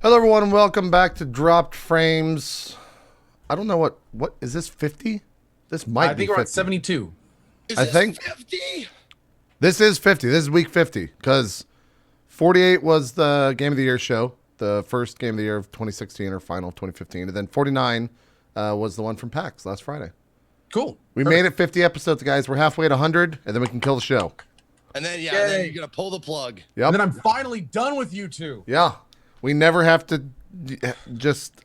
Hello, everyone, and welcome back to Dropped Frames. I don't know what is this 50? This might be 50. I think we're at 72. I think 50? This is 50. This is week 50 because 48 was the Game of the Year show, the first Game of the Year of 2016 or final of 2015, and then 49 was the one from PAX last Friday. Cool. We made it 50 episodes, guys. We're halfway at 100, and then we can kill the show. And then, yeah, and then you're going to pull the plug. Yep. And then I'm finally done with you two. Yeah. We never have to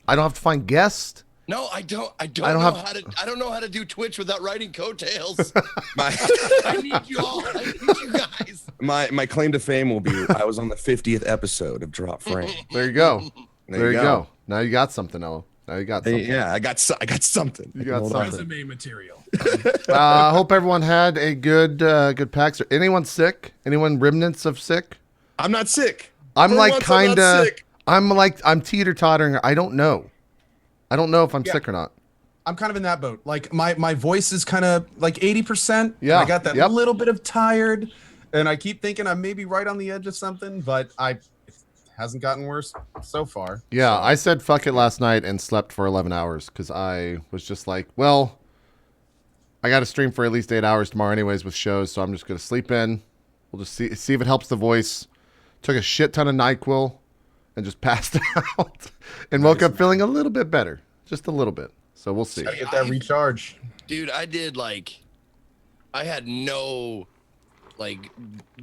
I don't have to find guests. No, I don't know how to do Twitch without writing coattails. I need you all. I need you guys. My claim to fame will be I was on the 50th episode of Drop Frame. There you go. There you go. Now you got something, Ella. Now you got something. Yeah, I got something. You got something. Resume material. I hope everyone had a good PAX. Anyone sick? Anyone remnants of sick? I'm not sick. I'm For like once, I'm not kind of. sick. I'm teeter-tottering. I don't know. I don't know if I'm sick or not. I'm kind of in that boat. Like my voice is kind of like 80%. Yeah. I got that little bit of tired, and I keep thinking I'm maybe right on the edge of something, but it hasn't gotten worse so far. Yeah, I said fuck it last night and slept for 11 hours because I was just like, well, I got to stream for at least 8 hours tomorrow anyways with shows, so I'm just going to sleep in. We'll just see if it helps the voice. Took a shit ton of NyQuil and just passed out and woke up feeling a little bit better. Just a little bit. So we'll see. Gotta get that recharge. Dude, I had no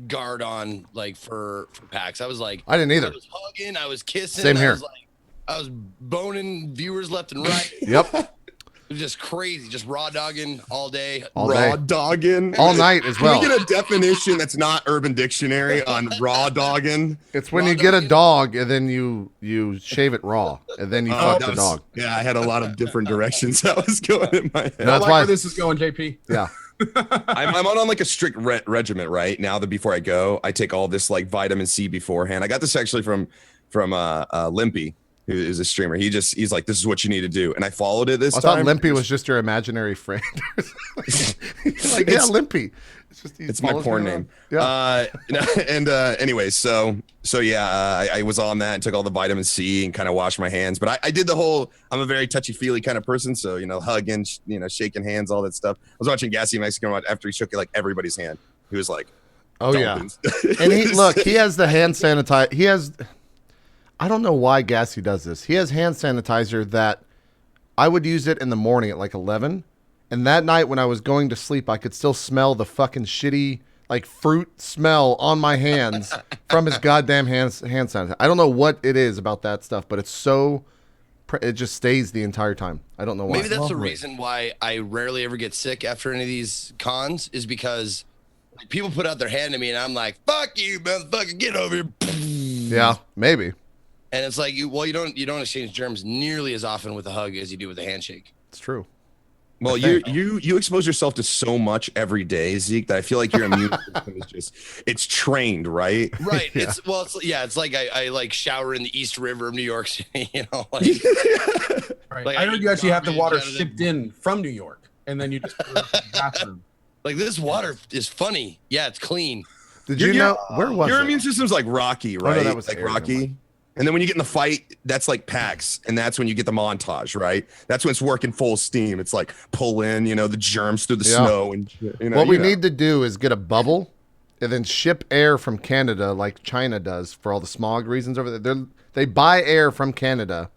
guard on for PAX. I was like, I didn't either. I was hugging, I was kissing. Same here. I was boning viewers left and right. Yep. It was just crazy, just raw dogging all day. Raw dogging. All night as well. Can we get a definition that's not Urban Dictionary on raw dogging? It's when you get a dog and then you shave it raw and then you fuck the dog. Yeah, I had a lot of different directions that was going in my head. No, I that's like why where this is going, JP. Yeah. I'm on like a strict regiment right now. That before I go, I take all this like vitamin C beforehand. I got this actually from Limpy, who is a streamer. He's like, this is what you need to do, and I followed it this time. I thought Limpy was just your imaginary friend. He's like, yeah, Limpy. It's my porn name. Yeah. Anyways, so yeah, I was on that and took all the vitamin C and kind of washed my hands. But I did the whole. I'm a very touchy feely kind of person, so hugging, shaking hands, all that stuff. I was watching Gassy Mexican after he shook like everybody's hand. He was like, oh yeah. And he has the hand sanitizer. He has. I don't know why Gassy does this. He has hand sanitizer that I would use it in the morning at like 11. And that night when I was going to sleep, I could still smell the fucking shitty like fruit smell on my hands from his goddamn hand sanitizer. I don't know what it is about that stuff, but it just stays the entire time. I don't know why. Maybe that's the reason why I rarely ever get sick after any of these cons is because people put out their hand to me and I'm like, fuck you, motherfucker, get over here. Yeah, maybe. And it's like you don't exchange germs nearly as often with a hug as you do with a handshake. It's true. Well, you expose yourself to so much every day, Zeke, that I feel like your immune system is it's trained, right? Right. Yeah. It's like I like shower in the East River of New York City, Right. Like, I heard you actually have the water garbage out of shipped in from New York, and then you just put it in the bathroom. Like this water is funny. Yeah, it's clean. Did you know where was your it? immune system's like Rocky, right? no, that was like Aries, never Rocky. mind. And then when you get in the fight, that's like PAX, and that's when you get the montage, right? That's when it's working full steam. It's like pull in, the germs through the snow, and what we need to do is get a bubble, and then ship air from Canada, like China does for all the smog reasons over there. They buy air from Canada,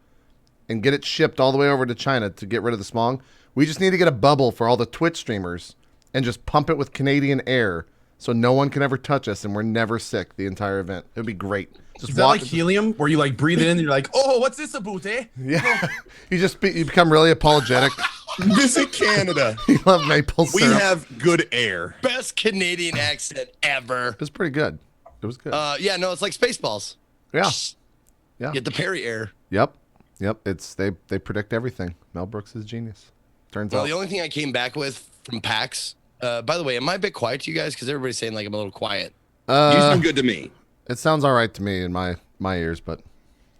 and get it shipped all the way over to China to get rid of the smog. We just need to get a bubble for all the Twitch streamers, and just pump it with Canadian air, so no one can ever touch us, and we're never sick the entire event. It would be great. Is that like helium, where you like breathe it in and you're like, oh, what's this about, eh? Yeah, you become really apologetic. Visit Canada. You love maple syrup. We have good air. Best Canadian accent ever. It was pretty good. It was good. Yeah, no, it's like Spaceballs. Yeah. Yeah. Get the Perry air. Yep. It's they predict everything. Mel Brooks is genius. Turns out. The only thing I came back with from PAX. By the way, am I a bit quiet to you guys? Because everybody's saying like I'm a little quiet. You sound good to me. It sounds all right to me in my ears, but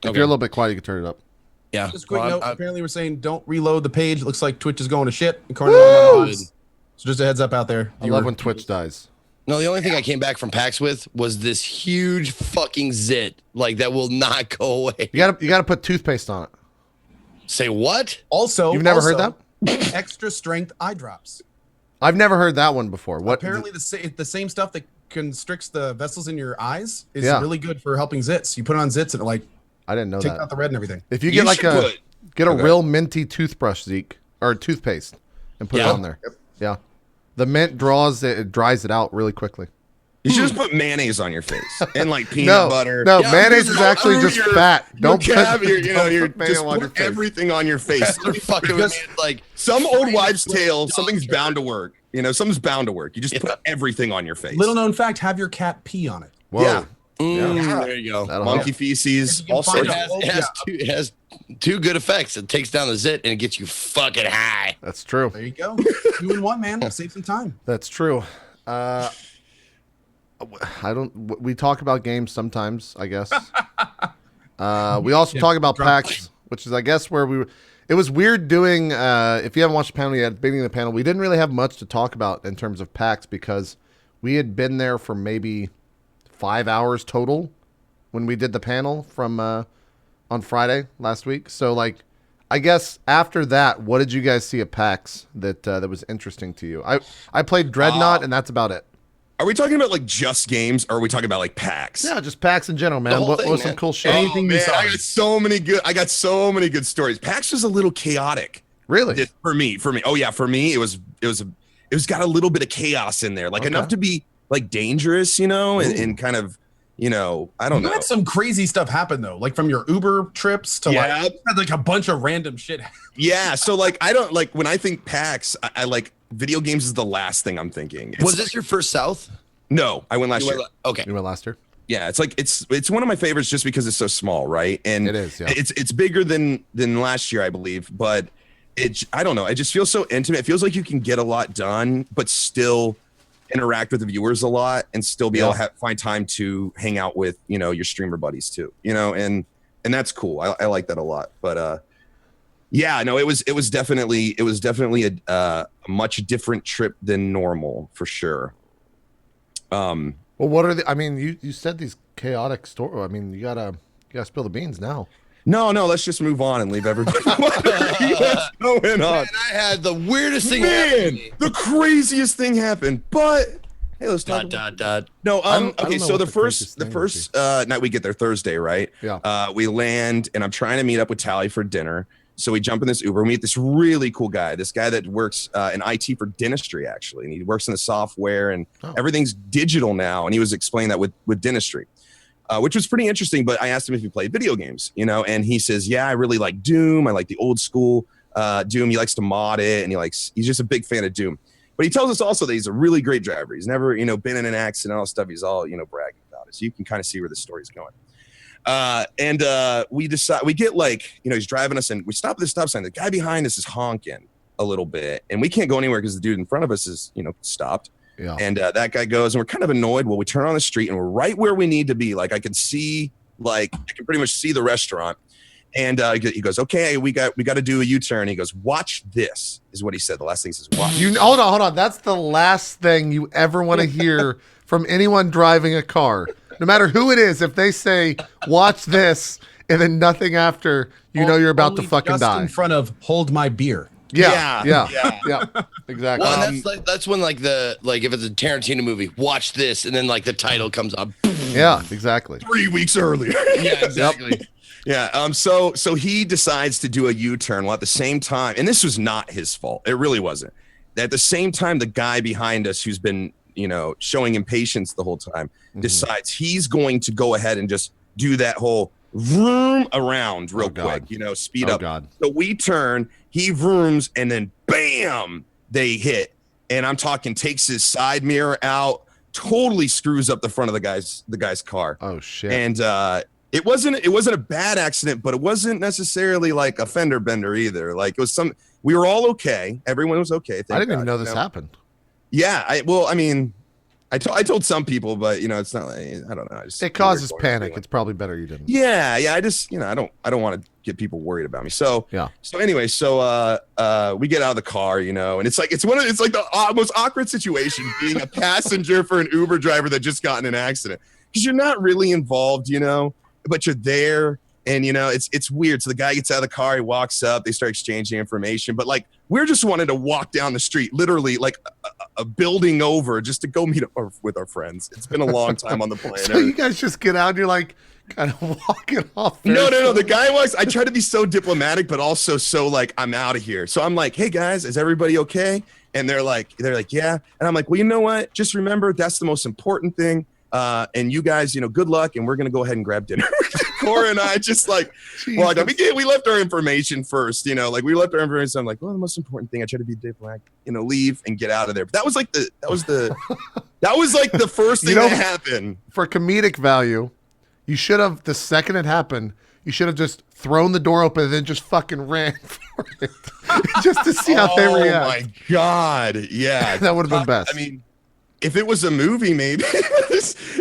if you're a little bit quiet, you can turn it up. Yeah. Just a quick note. I'm- Apparently, we're saying don't reload the page. It looks like Twitch is going to shit. According to all my mods. So just a heads up out there. I love when Twitch dies. No, the only thing I came back from PAX with was this huge fucking zit, like that will not go away. You gotta put toothpaste on it. Say what? Also, You've never heard that? Extra strength eye drops. I've never heard that one before. What? Apparently, the same stuff that constricts the vessels in your eyes is Yeah. really good for helping zits. You put it on zits and it like I didn't know takes that. out the red and everything. If you get like should get a Okay. real minty toothbrush, Zeke, or toothpaste, and put it Yeah. on there. Yeah, the mint dries it out really quickly. You should just put mayonnaise on your face and like peanut No, butter. no, Yeah, mayonnaise is no, actually just fat. Don't put You're mayo just on your put face. everything on your face. They're fucking with me, like Some old wives' Trying to tale, put something's dog bound to work. You know, something's bound to work. You just put everything on your face. Little known fact: have your cat pee on it. Whoa. Yeah. there you go. That'll Monkey help. feces, If you can all find sorts. out- It has two good effects. It takes down the zit and it gets you fucking high. That's true. There you go. 2 in 1, man. Save some time. That's true. I don't. We talk about games sometimes, I guess. We also talk about PAX, which is, I guess, where we were. It was weird doing. If you haven't watched the panel yet, at the beginning of the panel, we didn't really have much to talk about in terms of PAX because we had been there for maybe 5 hours total when we did the panel from on Friday last week. So, like, I guess after that, what did you guys see at PAX that was interesting to you? I played Dreadnought, and that's about it. Are we talking about like just games, or are we talking about like PAX? Yeah, just PAX in general, man. whole What thing, was some man. cool shit? Anything you Man, saw. I got so many good stories. PAX was a little chaotic. Really? For me. Oh yeah, for me, it was got a little bit of chaos in there, like Okay. enough to be like dangerous, you know, and kind of, you know, I don't You know. had some crazy stuff happen though, like from your Uber trips to Yeah. like, you had like a bunch of random shit. Yeah, so like I don't like when I think PAX, I like video games is the last thing I'm thinking. It's Was this your first South? no, I went last year. Okay. You went last year? Yeah, it's like it's one of my favorites just because it's so small, right? And It is, yeah. it's bigger than last year, I believe, but I don't know. It just feels so intimate. It feels like you can get a lot done, but still interact with the viewers a lot and still be able to find time to hang out with, you know, your streamer buddies too, you know, and that's cool. I like that a lot. But yeah, no, it was definitely a much different trip than normal for sure. Well, what are the? I mean, you said these chaotic stories. I mean, you gotta spill the beans now. No, let's just move on and leave everybody wondering what's going on. Man, I had the weirdest thing happen to Man, me. the craziest thing happened. But hey, let's talk. Dot. No, I don't okay. know So what the the craziest first thing night we get there Thursday, right? Yeah. We land, and I'm trying to meet up with Tally for dinner. So we jump in this Uber. We meet this really cool guy. This guy that works in IT for dentistry, actually, and he works in the software, and everything's digital now. And he was explaining that with dentistry, which was pretty interesting. But I asked him if he played video games, you know, and he says, "Yeah, I really like Doom. I like the old school Doom. He likes to mod it, and he's just a big fan of Doom." But he tells us also that he's a really great driver. He's never, you know, been in an accident and all stuff. He's all, you know, bragging about it. So you can kind of see where the story's going. We decide, we get like, you know, he's driving us and we stop at the stop sign. The guy behind us is honking a little bit and we can't go anywhere because the dude in front of us is, you know, stopped. Yeah. And that guy goes and we're kind of annoyed. Well, we turn on the street and we're right where we need to be. Like I can see, I can pretty much see the restaurant. And he goes, okay, we got to do a U-turn. He goes, watch this is what he said. The last thing he says, watch. Hold on. That's the last thing you ever want to hear from anyone driving a car. No matter who it is, if they say, watch this, and then nothing after, you know you're about to Only fucking just die. in front of hold my beer. Yeah. Yeah. Exactly. Well, and that's when like if it's a Tarantino movie, watch this, and then like the title comes up. Yeah, exactly. 3 weeks earlier. Yeah, exactly. Yeah. So he decides to do a U-turn. Well, at the same time, and this was not his fault. It really wasn't. At the same time, the guy behind us who's been, you know, showing impatience the whole time decides he's going to go ahead and just do that whole vroom around real quick, you know, speed up. God. So we turn, he vrooms, and then bam, they hit. And I'm talking takes his side mirror out, totally screws up the front of the guy's car. Oh shit. And it wasn't a bad accident, but it wasn't necessarily like a fender bender either. Like it was we were all okay. Everyone was okay. I didn't even know this happened. Yeah. I told some people, but you know, it's not like, I don't know. It causes panic. It's probably better you didn't. Yeah. I just, you know, I don't want to get people worried about me. So Yeah. So anyway, we get out of the car, you know, and it's like the most awkward situation being a passenger for an Uber driver that just got in an accident, because you're not really involved, you know, but you're there. And, you know, it's weird. So the guy gets out of the car, he walks up, they start exchanging information. But, like, we're just wanting to walk down the street, literally, like, a building over, just to go meet up with our friends. It's been a long time on the planet. So you guys just get out and you're, like, kind of walking off. No. The guy walks. I try to be so diplomatic, but also so, like, I'm out of here. So I'm like, hey, guys, is everybody okay? And they're like, yeah. And I'm like, well, you know what? Just remember, that's the most important thing. And you guys, you know, good luck. And we're going to go ahead and grab dinner. Cora and I just like, well, we left our information first, you know, like we left our information. So I'm like, well, the most important thing, I try to be diplomatic, you know, leave and get out of there. But that was like the first thing that happened. For comedic value, you should have, the second it happened, you should have just thrown the door open and then just fucking ran for it. Just to see how they react. Oh my God. Yeah. That would have been best. I mean, if it was a movie, maybe.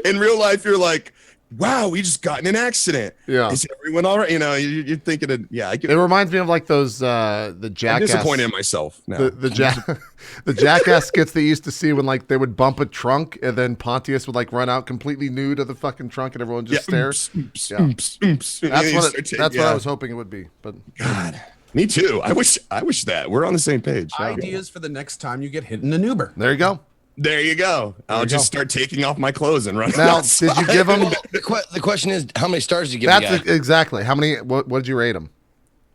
In real life, you're like, wow, we just got in an accident. Yeah. Is everyone all right? You know, you're thinking of, yeah. It reminds me of like those, the Jackass. I'm disappointed in myself now. The Jackass skits they used to see when like they would bump a trunk and then Pontius would like run out completely nude of the fucking trunk and everyone just stares. That's what I was hoping it would be. But God, me too. I wish that we're on the same page. Ideas for the next time you get hit in an Uber. There you go. There you go. I'll just start taking off my clothes and running. Now, outside. did you give them? The question is, how many stars did you give That's the guy? exactly. How many? What did you rate him?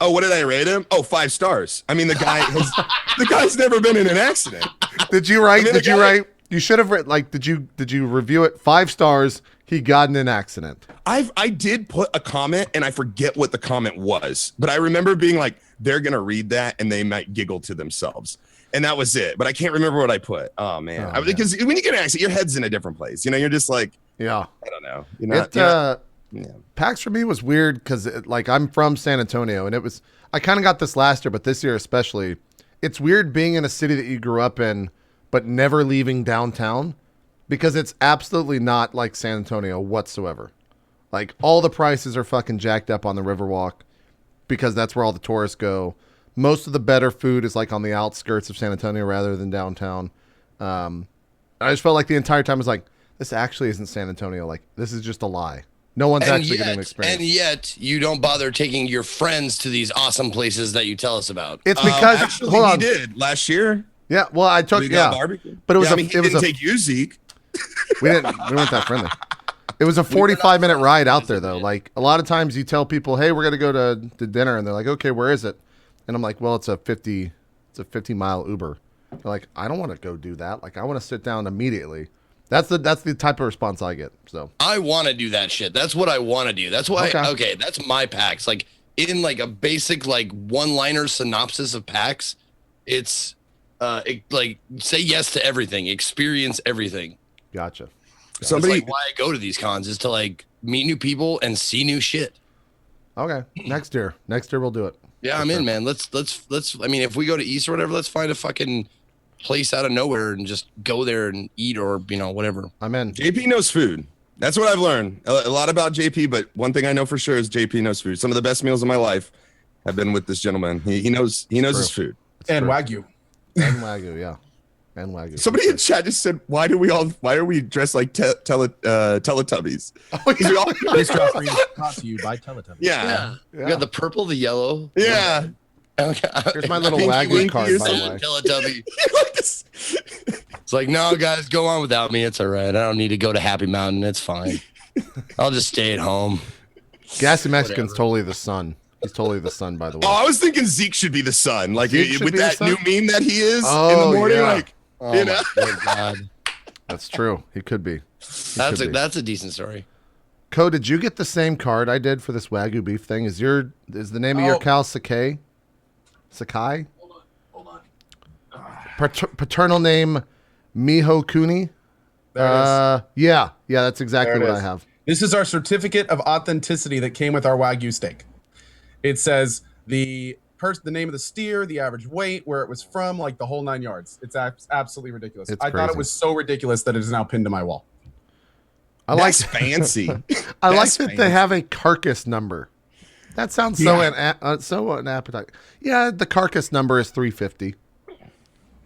Oh, what did I rate him? Oh, 5 stars. I mean, the guy's never been in an accident. Did you write? Did you write? You should have written like. Did you review it 5 stars? He got in an accident. I did put a comment and I forget what the comment was, but I remember being like, they're gonna read that and they might giggle to themselves. And that was it. But I can't remember what I put. Oh man. Because when you get an accident, your head's in a different place. You know, you're just like, yeah. I don't know. You're not, PAX for me was weird because like I'm from San Antonio and I kind of got this last year, but this year especially, it's weird being in a city that you grew up in, but never leaving downtown, because it's absolutely not like San Antonio whatsoever. Like all the prices are fucking jacked up on the Riverwalk because that's where all the tourists go. Most of the better food is like on the outskirts of San Antonio rather than downtown. I just felt like the entire time I was like, this actually isn't San Antonio. Like this is just a lie. No one's actually getting an experience. And yet you don't bother taking your friends to these awesome places that you tell us about. It's because actually hold on. we did last year. Yeah, well I took Barbecue. but it was he didn't take you, Zeke. We weren't that friendly. It was a 45-minute ride out there though. Like a lot of times you tell people, hey, we're gonna go to dinner, and they're like, okay, where is it? And I'm like, well, it's a 50-mile Uber. They're like, I don't want to go do that. Like, I want to sit down immediately. That's the type of response I get. So I want to do that shit. That's what I want to do. That's why. Okay, that's my PAX. Like in like a basic like one-liner synopsis of PAX, it's like say yes to everything, experience everything. Gotcha. Somebody like why I go to these cons is to like meet new people and see new shit. Okay, next year we'll do it. Yeah, I'm in, man. Let's. I mean, if we go to East or whatever, let's find a fucking place out of nowhere and just go there and eat or whatever. I'm in. JP knows food. That's what I've learned. A lot about JP, but one thing I know for sure is JP knows food. Some of the best meals of my life have been with this gentleman. He knows his food. And Wagyu. And Wagyu, yeah. And Wagyu. Somebody in chat just said, why are we dressed like Teletubbies? Oh, yeah. This job is brought to you by Teletubbies. Yeah. You got the purple, the yellow. Yeah. Here's my little Wagyu card, by the way. Teletubby. It's like, no, guys, go on without me. It's all right. I don't need to go to Happy Mountain. It's fine. I'll just stay at home. Gassy Mexican's totally the sun. He's totally the sun, by the way. Oh, I was thinking Zeke should be the sun. Like with that new meme that he is in Oh, the morning. yeah. Like, Oh you know? my good God. That's true. He could be. That's a decent story. Co, did you get the same card I did for this Wagyu beef thing? Is the name of your cow Sakai? Sakai? Hold on. Paternal name Miho Kuni? There it is. Yeah, that's exactly what I have. This is our certificate of authenticity that came with our Wagyu steak. It says the name of the steer, the average weight, where it was from, like the whole 9 yards. It's absolutely ridiculous. It's I thought it crazy. was so ridiculous that it is now pinned to my wall. I like That's fancy. I like that they have a carcass number. That sounds so unappetizing. Yeah, the carcass number is 350.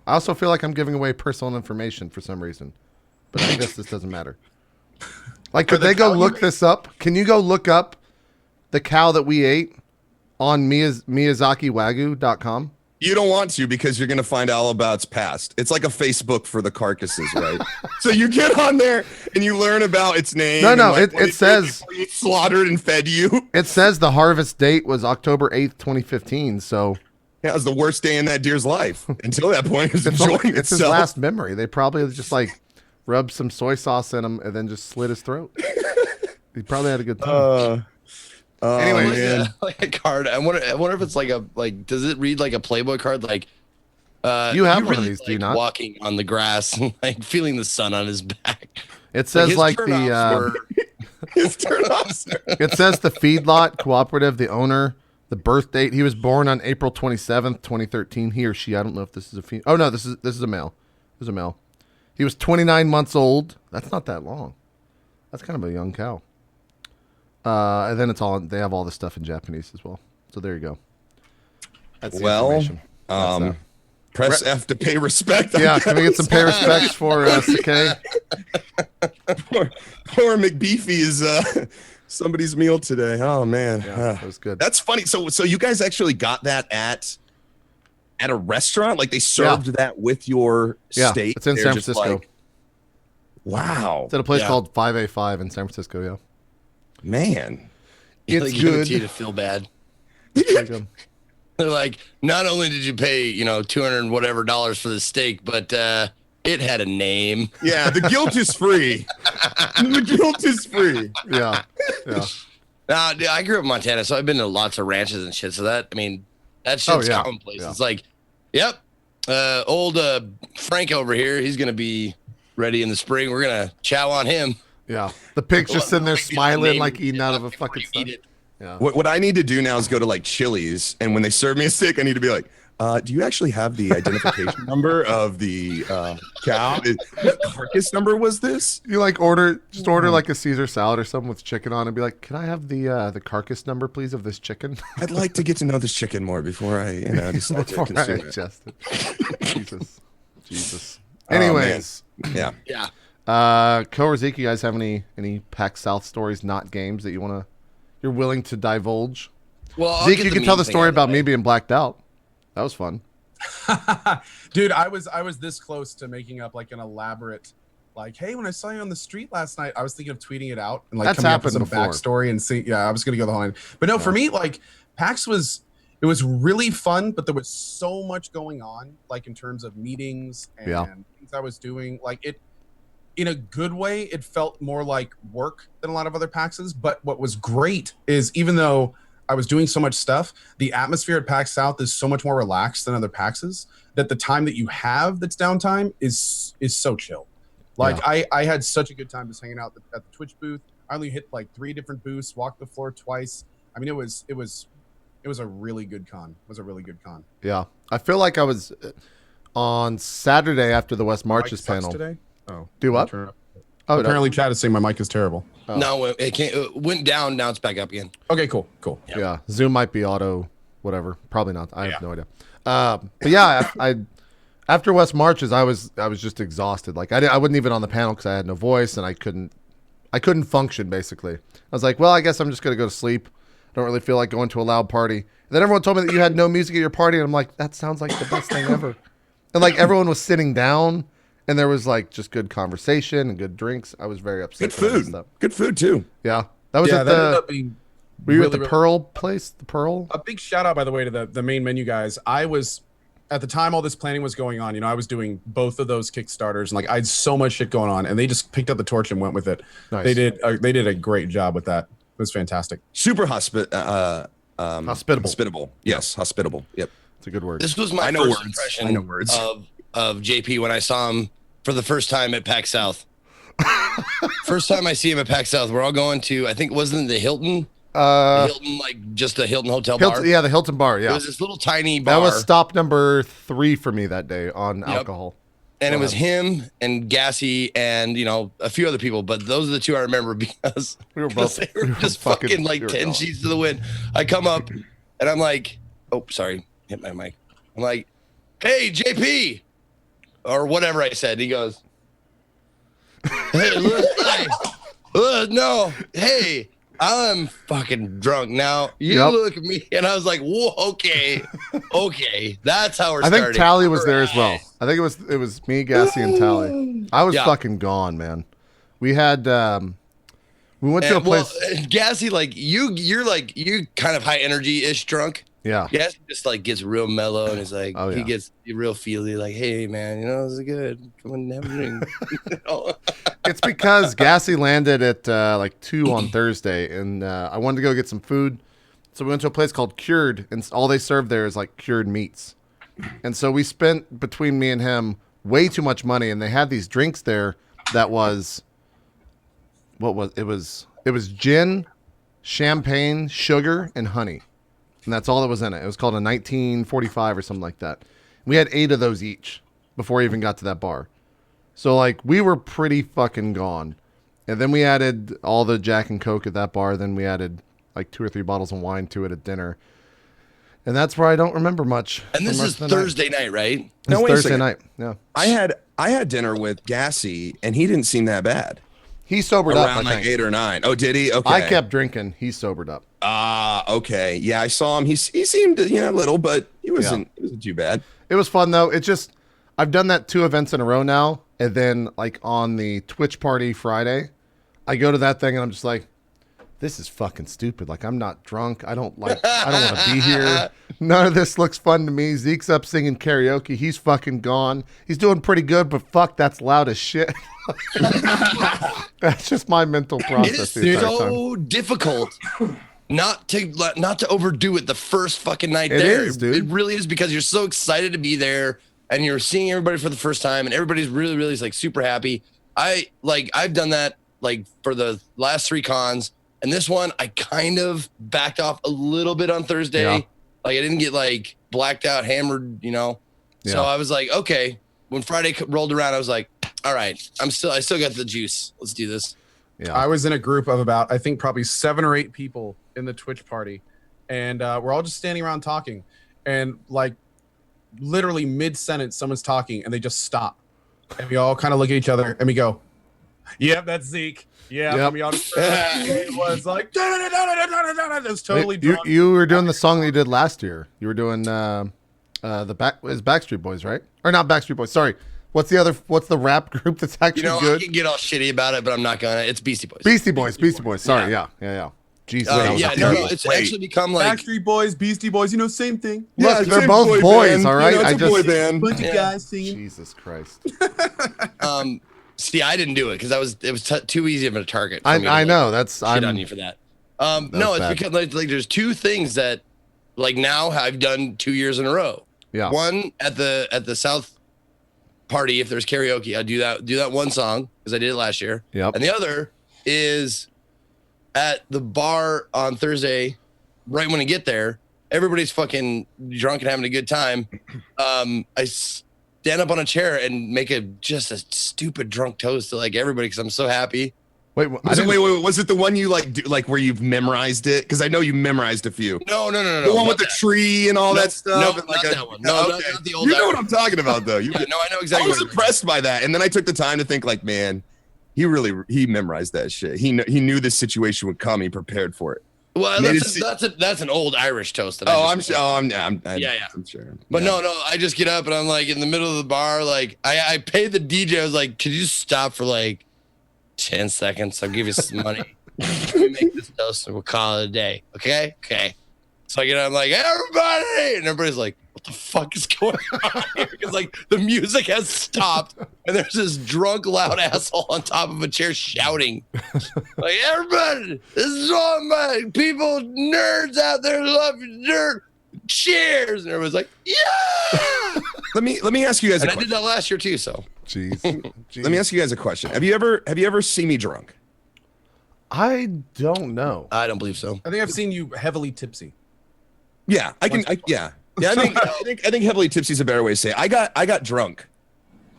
I also feel like I'm giving away personal information for some reason, but I guess this doesn't matter. Like, could they go look this up? Can you go look up the cow that we ate on MiyazakiWagyu.com? You don't want to because you're going to find all about its past. It's like a Facebook for the carcasses, right? So you get on there and you learn about its name. No, like it says it slaughtered and fed you. It says the harvest date was October 8th, 2015. So yeah, it was the worst day in that deer's life. Until that point, it was enjoying itself. It's his last memory. They probably just like rubbed some soy sauce in him and then just slit his throat. He probably had a good time. Anyway, like a card. I wonder if it's does it read like a Playboy card? Like, you have one of these, do you not? Walking on the grass and like feeling the sun on his back. It says his turn-offs. It says the feedlot cooperative, the owner, the birth date. He was born on April 27th, 2013. He or she. I don't know if this is a female. Oh no, this is a male. This is a male. He was 29 months old. That's not that long. That's kind of a young cow. And then they have all the stuff in Japanese as well. So there you go. That's the information. Press F to pay respect. Yeah, can we get some pay respects for Sakay? Poor McBeefy is somebody's meal today. Oh man, that was good. That's funny. So you guys actually got that at a restaurant? Like they served that with your steak? It's in San Francisco. Wow. It's at a place called 5A5 in San Francisco. Yeah. Man, it's good. To feel bad. They're like, not only did you pay, $200 whatever for the steak, but it had a name. Yeah, the guilt is free. The guilt is free. Yeah. Now, I grew up in Montana, so I've been to lots of ranches and shit. So that shit's commonplace. Yeah. It's like, yep, old Frank over here, he's gonna be ready in the spring. We're gonna chow on him. Yeah, the pig's just sitting there smiling, like eating out of a fucking stuff. Yeah. What I need to do now is go to like Chili's, and when they serve me a steak, I need to be like, do you actually have the identification number of the cow? What carcass number was this? You like order like a Caesar salad or something with chicken on, and be like, can I have the carcass number, please, of this chicken? I'd like to get to know this chicken more before I decide to consume it. Jesus. Anyways, yeah. Ko or Zeke, you guys have any PAX South stories, not games, that you're willing to divulge? Well, Zeke, you can tell the story about me being blacked out. That was fun. Dude, I was this close to making up like an elaborate, like, hey, when I saw you on the street last night, I was thinking of tweeting it out and like that's coming up with some before. backstory and see. Yeah, I was gonna go the whole line. But no, for me, like PAX was really fun, but there was so much going on, like in terms of meetings and things I was doing. Like it, in a good way, it felt more like work than a lot of other PAXs. But what was great is even though I was doing so much stuff, the atmosphere at PAX South is so much more relaxed than other PAXs that the time that you have that's downtime is so chill. Like I had such a good time just hanging out at the Twitch booth. I only hit like 3 different booths, walked the floor twice. I mean, it was a really good con. It was a really good con. Yeah. I feel like I was on Saturday after the West Marches panel. Today? Oh. Do what? Oh, apparently Chad is saying my mic is terrible. Oh. No, it can't. It went down. Now it's back up again. Okay, cool. Yeah. Zoom might be auto, whatever. Probably not. I have no idea. But yeah, I after West Marches, I was just exhausted. Like I wasn't even on the panel because I had no voice and I couldn't function. Basically, I was like, well, I guess I'm just gonna go to sleep. I don't really feel like going to a loud party. And then everyone told me that you had no music at your party, and I'm like, that sounds like the best thing ever. And like everyone was sitting down. And there was like just good conversation and good drinks. I was very upset. Good food too. Yeah, that was at the. Were you at the Pearl place? The Pearl. A big shout out, by the way, to the main menu guys. I was at the time all this planning was going on. I was doing both of those Kickstarters, and like I had so much shit going on, and they just picked up the torch and went with it. Nice. They did a great job with that. It was fantastic. Super hospitable. Hospitable. Yes, hospitable. Yep, it's a good word. This was my first impression of JP when I saw him for the first time at PAX South. First time I see him at PAX South, we're all going to, I think, wasn't the Hilton? Hilton, like just a Hilton hotel bar? Yeah, the Hilton bar, yeah. It was this little tiny bar. That was stop number 3 for me that day on alcohol. And it was him and Gassy and, you know, a few other people. But those are the two I remember because We were both they were just fucking like 10 sheets to the wind. I come up and I'm like, oh, sorry, hit my mic. I'm like, hey, JP, or whatever I said. He goes, hey, no, hey, I'm fucking drunk now. You look at me, and I was like, whoa, okay, that's how we're starting. I think Tally was there as well. I think it was me, Gassy, and Tally. I was fucking gone, man. We had we went to a place. Well, Gassy, like you kind of high energy ish drunk. Yeah. Gassy just like gets real mellow and he's like, he gets real feely, like, hey man, you know, this is good. Come on, have a drink. It's because Gassy landed at like 2 on Thursday, and I wanted to go get some food. So we went to a place called Cured, and all they serve there is like cured meats. And so we spent, between me and him, way too much money, and they had these drinks there that was, it was gin, champagne, sugar, and honey. And that's all that was in it. It was called a 1945 or something like that. We had 8 of those each before we even got to that bar. So, like, we were pretty fucking gone. And then we added all the Jack and Coke at that bar. Then we added, like, 2 or 3 bottles of wine to it at dinner. And that's where I don't remember much. And this is Thursday night, right? No, Thursday night. Yeah. I had dinner with Gassy, and he didn't seem that bad. He sobered up, around like 8 or 9. Oh, did he? Okay. I kept drinking. He sobered up. Okay. Yeah, I saw him. He seemed, a little, but he wasn't too bad. It was fun though. It just, I've done that 2 events in a row now, and then like on the Twitch party Friday, I go to that thing and I'm just like, this is fucking stupid. Like, I'm not drunk. I don't want to be here. None of this looks fun to me. Zeke's up singing karaoke. He's fucking gone. He's doing pretty good, but fuck, that's loud as shit. That's just my mental process. It is so difficult not to overdo it the first fucking night there. Is, dude. It really is, because you're so excited to be there and you're seeing everybody for the first time and everybody's really, really like super happy. I've done that like for the last 3 cons. And this one, I kind of backed off a little bit on Thursday. Yeah. Like, I didn't get like blacked out, hammered, you know? Yeah. So I was like, okay. When Friday rolled around, I was like, all right, I still got the juice. Let's do this. Yeah. I was in a group of about, I think probably 7 or 8 people in the Twitch party. And we're all just standing around talking. And like literally mid-sentence, someone's talking and they just stop. And we all kind of look at each other and we go, yep, that's Zeke. Yeah, yep. It was like it was totally drunk. You were doing the song that you did last year. You were doing Backstreet Boys, right? Or not Backstreet Boys? Sorry. What's the rap group that's actually good? I can get all shitty about it, but I'm not gonna. It's Beastie Boys. Beastie Boys. Sorry, yeah. Jesus. It's actually become like Backstreet Boys, Beastie Boys. Same thing. Look, yeah, they're both boys, all right. It's a boy band. Bunch of guys singing. Jesus Christ. See, I didn't do it because it was too easy of a target. I know that's shit on you for that. No, it's because like there's 2 things that like now I've done 2 years in a row. Yeah. One at the South party, if there's karaoke, I do that one song because I did it last year. Yep. And the other is at the bar on Thursday, right when I get there, everybody's fucking drunk and having a good time. I stand up on a chair and make just a stupid drunk toast to like everybody because I'm so happy. Wait, was it the one you like where you've memorized it? Because I know you memorized a few. No. The one with the tree and all that stuff. No, not that one. No, okay. not the old. You know what I'm talking about, though. I know exactly. I was impressed by that, and then I took the time to think, like, man, he memorized that shit. He knew this situation would come. He prepared for it. Well, that's an old Irish toast. I'm sure. I'm sure. But no, I just get up and I'm like in the middle of the bar. Like I paid the DJ. I was like, could you stop for like 10 seconds? I'll give you some money. We make this toast and we'll call it a day. Okay. So I get up, I'm like, everybody, and everybody's like, what the fuck is going on here? Because like the music has stopped and there's this drunk loud asshole on top of a chair shouting like, everybody, this is all my people, nerds out there love nerd, cheers. And everyone's like, yeah. Let me ask you guys a question. I did that last year too, so jeez. Let me ask you guys a question. Have you ever seen me drunk? I don't know. I don't believe so. I think I've seen you heavily tipsy. Yeah, I think heavily tipsy is a better way to say it. I got drunk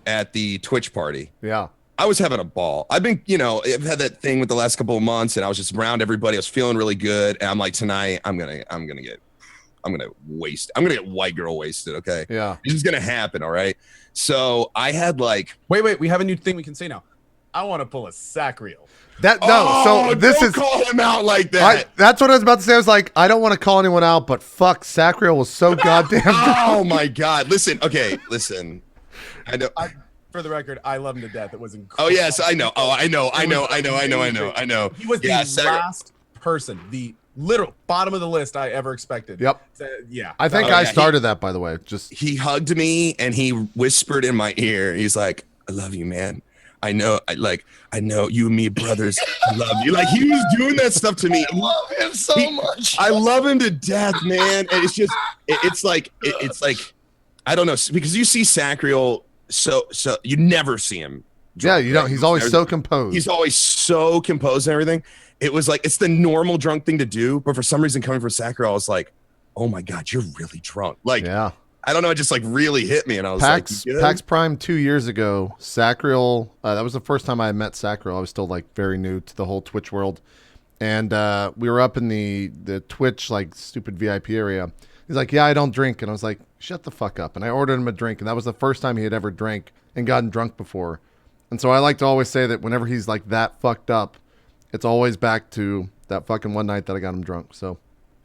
at the Twitch party. Yeah. I was having a ball. I've been, I've had that thing with the last couple of months, and I was just around everybody. I was feeling really good, and I'm like, tonight I'm gonna get white girl wasted. Okay. Yeah. This is gonna happen. All right. So I had like, wait, we have a new thing we can say now. I want to pull a sack reel. So this don't is call him out like that. That's what I was about to say. I was like, I don't want to call anyone out, but fuck, Sacriel was so goddamn good. Oh my God. Listen. I know. For the record, I love him to death. It was incredible. Oh yes, I know. Oh, I know. He was the last person, the literal bottom of the list I ever expected. Yep. Yeah. I think I started that, by the way. He hugged me and he whispered in my ear. He's like, "I love you, man. I know you and me brothers. I love you." Like he was doing that stuff to me. I love him so much. I love him to death, man. And it's just, it's like, I don't know, because you see Sacriel, so you never see him drunk, you don't. He's always so composed. He's always so composed and everything. It was like, it's the normal drunk thing to do, but for some reason coming from Sacriel, I was like, oh my God, you're really drunk. Like, yeah. I don't know, it just like really hit me, and I was PAX Prime 2 years ago, Sacriel, that was the first time I met Sacriel. I was still like very new to the whole Twitch world, and we were up in the Twitch like stupid VIP area. He's like, "Yeah, I don't drink," and I was like, "Shut the fuck up!" And I ordered him a drink, and that was the first time he had ever drank and gotten drunk before. And so I like to always say that whenever he's like that fucked up, it's always back to that fucking one night that I got him drunk. So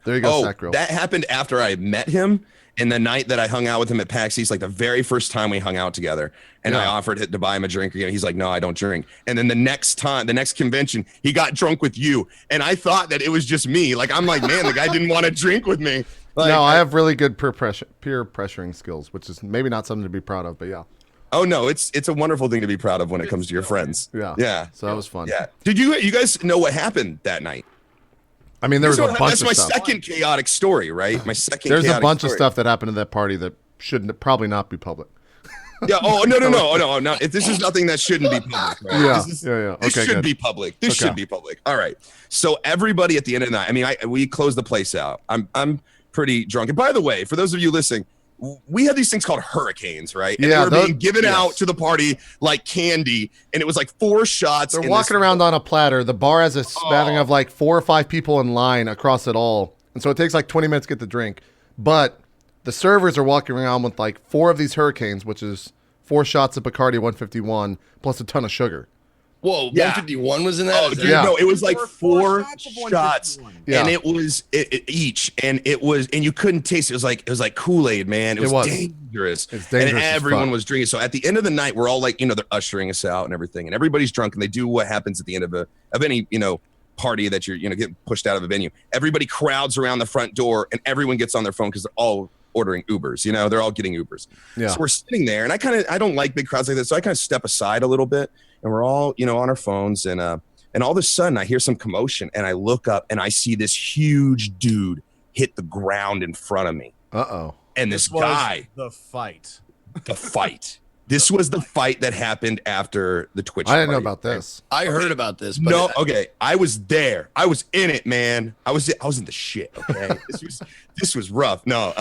there you go, Sacriel. That happened after I met him. And the night that I hung out with him at PAX East, like the very first time we hung out together, and I offered to buy him a drink again. He's like, "No, I don't drink." And then the next convention, he got drunk with you. And I thought that it was just me. Like, I'm like, man, the guy didn't want to drink with me. Like, no, I have really good peer pressuring skills, which is maybe not something to be proud of, but yeah. Oh no, it's a wonderful thing to be proud of when it comes to your friends. Yeah. Yeah. So that was fun. Yeah. Did you guys know what happened that night? I mean, there was a bunch of stuff. That's my second chaotic story, right? My second. There's a bunch of stuff that happened at that party that should probably not be public. Yeah. Oh no. This is nothing that shouldn't be public. Right? Yeah. This should be public. This should be public. All right. So everybody at the end of the night, I mean, we closed the place out. I'm pretty drunk. And by the way, for those of you listening, we had these things called hurricanes, right? And they were being given out to the party like candy, and it was like 4 shots. They're walking around on a platter. The bar has a spanning of like 4 or 5 people in line across it all, and so it takes like 20 minutes to get the drink. But the servers are walking around with like 4 of these hurricanes, which is 4 shots of Bacardi 151 plus a ton of sugar. Whoa, 151 was in that? Oh, dude, no, it was like 4 shots, and it was each, and it was, and you couldn't taste it. It was like Kool-Aid, man. It was dangerous. It's dangerous, and everyone was drinking. So at the end of the night, we're all like, they're ushering us out and everything, and everybody's drunk, and they do what happens at the end of any party that you're getting pushed out of a venue. Everybody crowds around the front door, and everyone gets on their phone because they're all ordering Ubers. They're all getting Ubers. Yeah. So we're sitting there, and I don't like big crowds like this, so I kind of step aside a little bit. And we're all, on our phones, and all of a sudden I hear some commotion, and I look up and I see this huge dude hit the ground in front of me. Uh-oh. And this guy, the fight. This was the fight that happened after the Twitch. I didn't know about this. I heard about this. But no, okay. I was there. I was in it, man. I was in the shit. Okay, this was rough. No,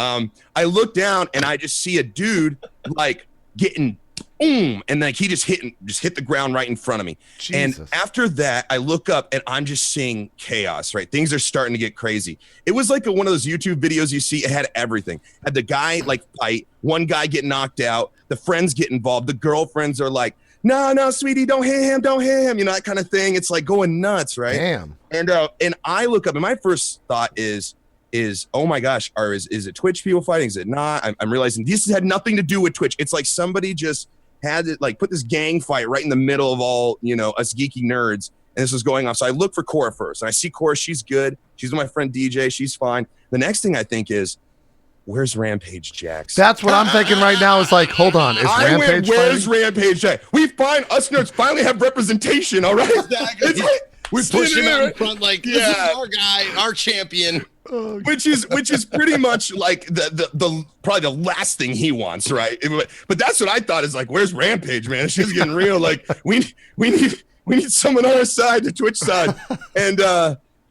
I look down and I just see a dude like getting. And like he just hit the ground right in front of me. Jesus. And after that, I look up and I'm just seeing chaos, right? Things are starting to get crazy. It was like one of those YouTube videos you see. It had everything. Had the guy like fight, one guy get knocked out, the friends get involved, the girlfriends are like, no, sweetie, don't hit him, that kind of thing. It's like going nuts, right? Damn. And I look up, and my first thought is oh my gosh, is it Twitch people fighting? Is it not? I'm realizing this had nothing to do with Twitch. It's like somebody just had it like put this gang fight right in the middle of all us geeky nerds, and this was going on. So I look for Cora first, and I see Cora. She's good. She's with my friend DJ. She's fine. The next thing I think is, where's Rampage Jax? That's what I'm thinking right now. Is like, hold on, where's Rampage Jax? We us nerds finally have representation. All right, exactly. We push him out in front like, this is our guy, our champion. Which is pretty much like the probably the last thing he wants, right? But that's what I thought is like, where's Rampage, man? She's getting real. Like we need someone on our side, the Twitch side, and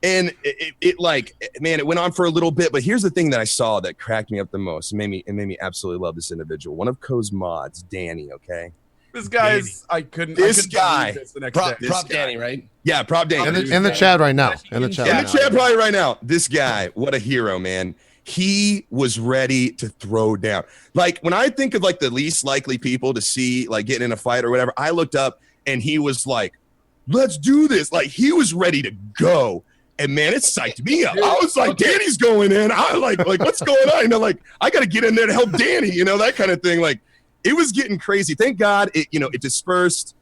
it like, man, it went on for a little bit. But here's the thing that I saw that cracked me up the most. It made me absolutely love this individual. One of Coh's mods, Danny. Okay, This guy's. I couldn't. This I couldn't guy. believe this the next Prop, day. prop Danny, right? Yeah, prop Danny. In the chat right now. In the chat. In right the now. chat probably right now. This guy, what a hero, man. He was ready to throw down. Like when I think of like the least likely people to see like getting in a fight or whatever, I looked up and he was like, let's do this. Like he was ready to go. And man, it psyched me up. I was like, Danny's going in. I like what's going on? You know, like I got to get in there to help Danny, you know, that kind of thing. Like it was getting crazy. Thank God it, you know, it dispersed.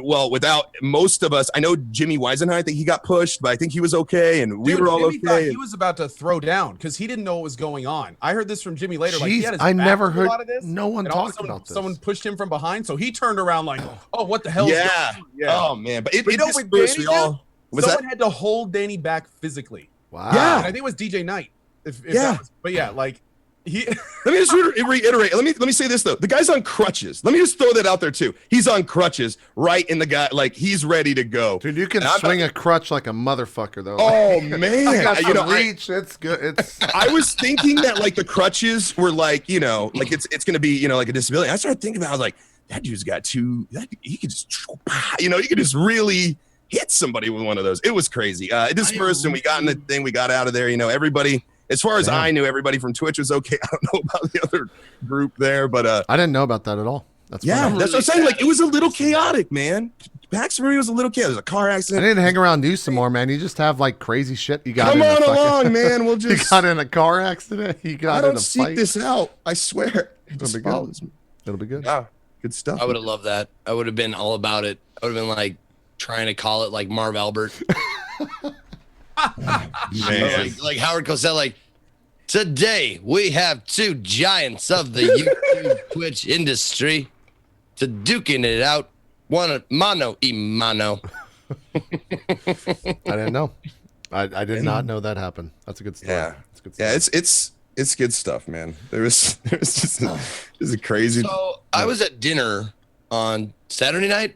Well, without most of us, I know Jimmy Weisenheim, I think he got pushed, but I think he was okay, and we were all Jimmy thought okay. he was about to throw down because he didn't know what was going on. I heard this from Jimmy later. Like, he Jeez, had his I back never to a heard lot of this, no one and all of a talk sudden about this. Someone pushed him from behind, so he turned around like, "Oh, what the hell?" Yeah. Is going on? Oh man, but it you know what dispersed. Danny We all. did? Was Someone that? had to hold Danny back physically. Wow. Yeah. And I think it was DJ Knight. If Yeah. that was, but yeah, like he. Let me just reiterate. Let me say this though. The guy's on crutches. Let me just throw that out there too. He's on crutches, right? In the guy, like he's ready to go. Dude, you can And I'm swing a crutch like a motherfucker though. Oh I man, got you know, some reach. It's good. It's I was thinking that like the crutches were like, you know, like it's gonna be, you know, like a disability. I started thinking about, I was like, that dude's got two. He could just, you know, he could just really hit somebody with one of those. It was crazy. It dispersed and we got in the thing. We got out of there. You know, everybody. As far as I knew, everybody from Twitch was okay. I don't know about the other group there, but I didn't know about that at all. That's yeah, funny. that's what I'm saying. Like it was a little chaotic, man. PAX Arena was a little chaotic. There's a car I accident. didn't hang around you some more, man. You just have like crazy shit. You got Come in a on fucking- along, man. We'll You just. got in a car accident. You I got in don't a seek fight. this out. I swear. It It'll just be good. follows me. It'll be good. Yeah, good stuff. I would have loved that. I would have been all about it. I would have been like trying to call it like Marv Albert. Man. like Howard Cosell, like, today we have two giants of the YouTube Twitch industry to duking it out. One mano y mano. I didn't know. I did not know that happened. That's a good story. Yeah. That's a good story. Yeah, it's good stuff, man. There was just a crazy. So I was at dinner on Saturday night.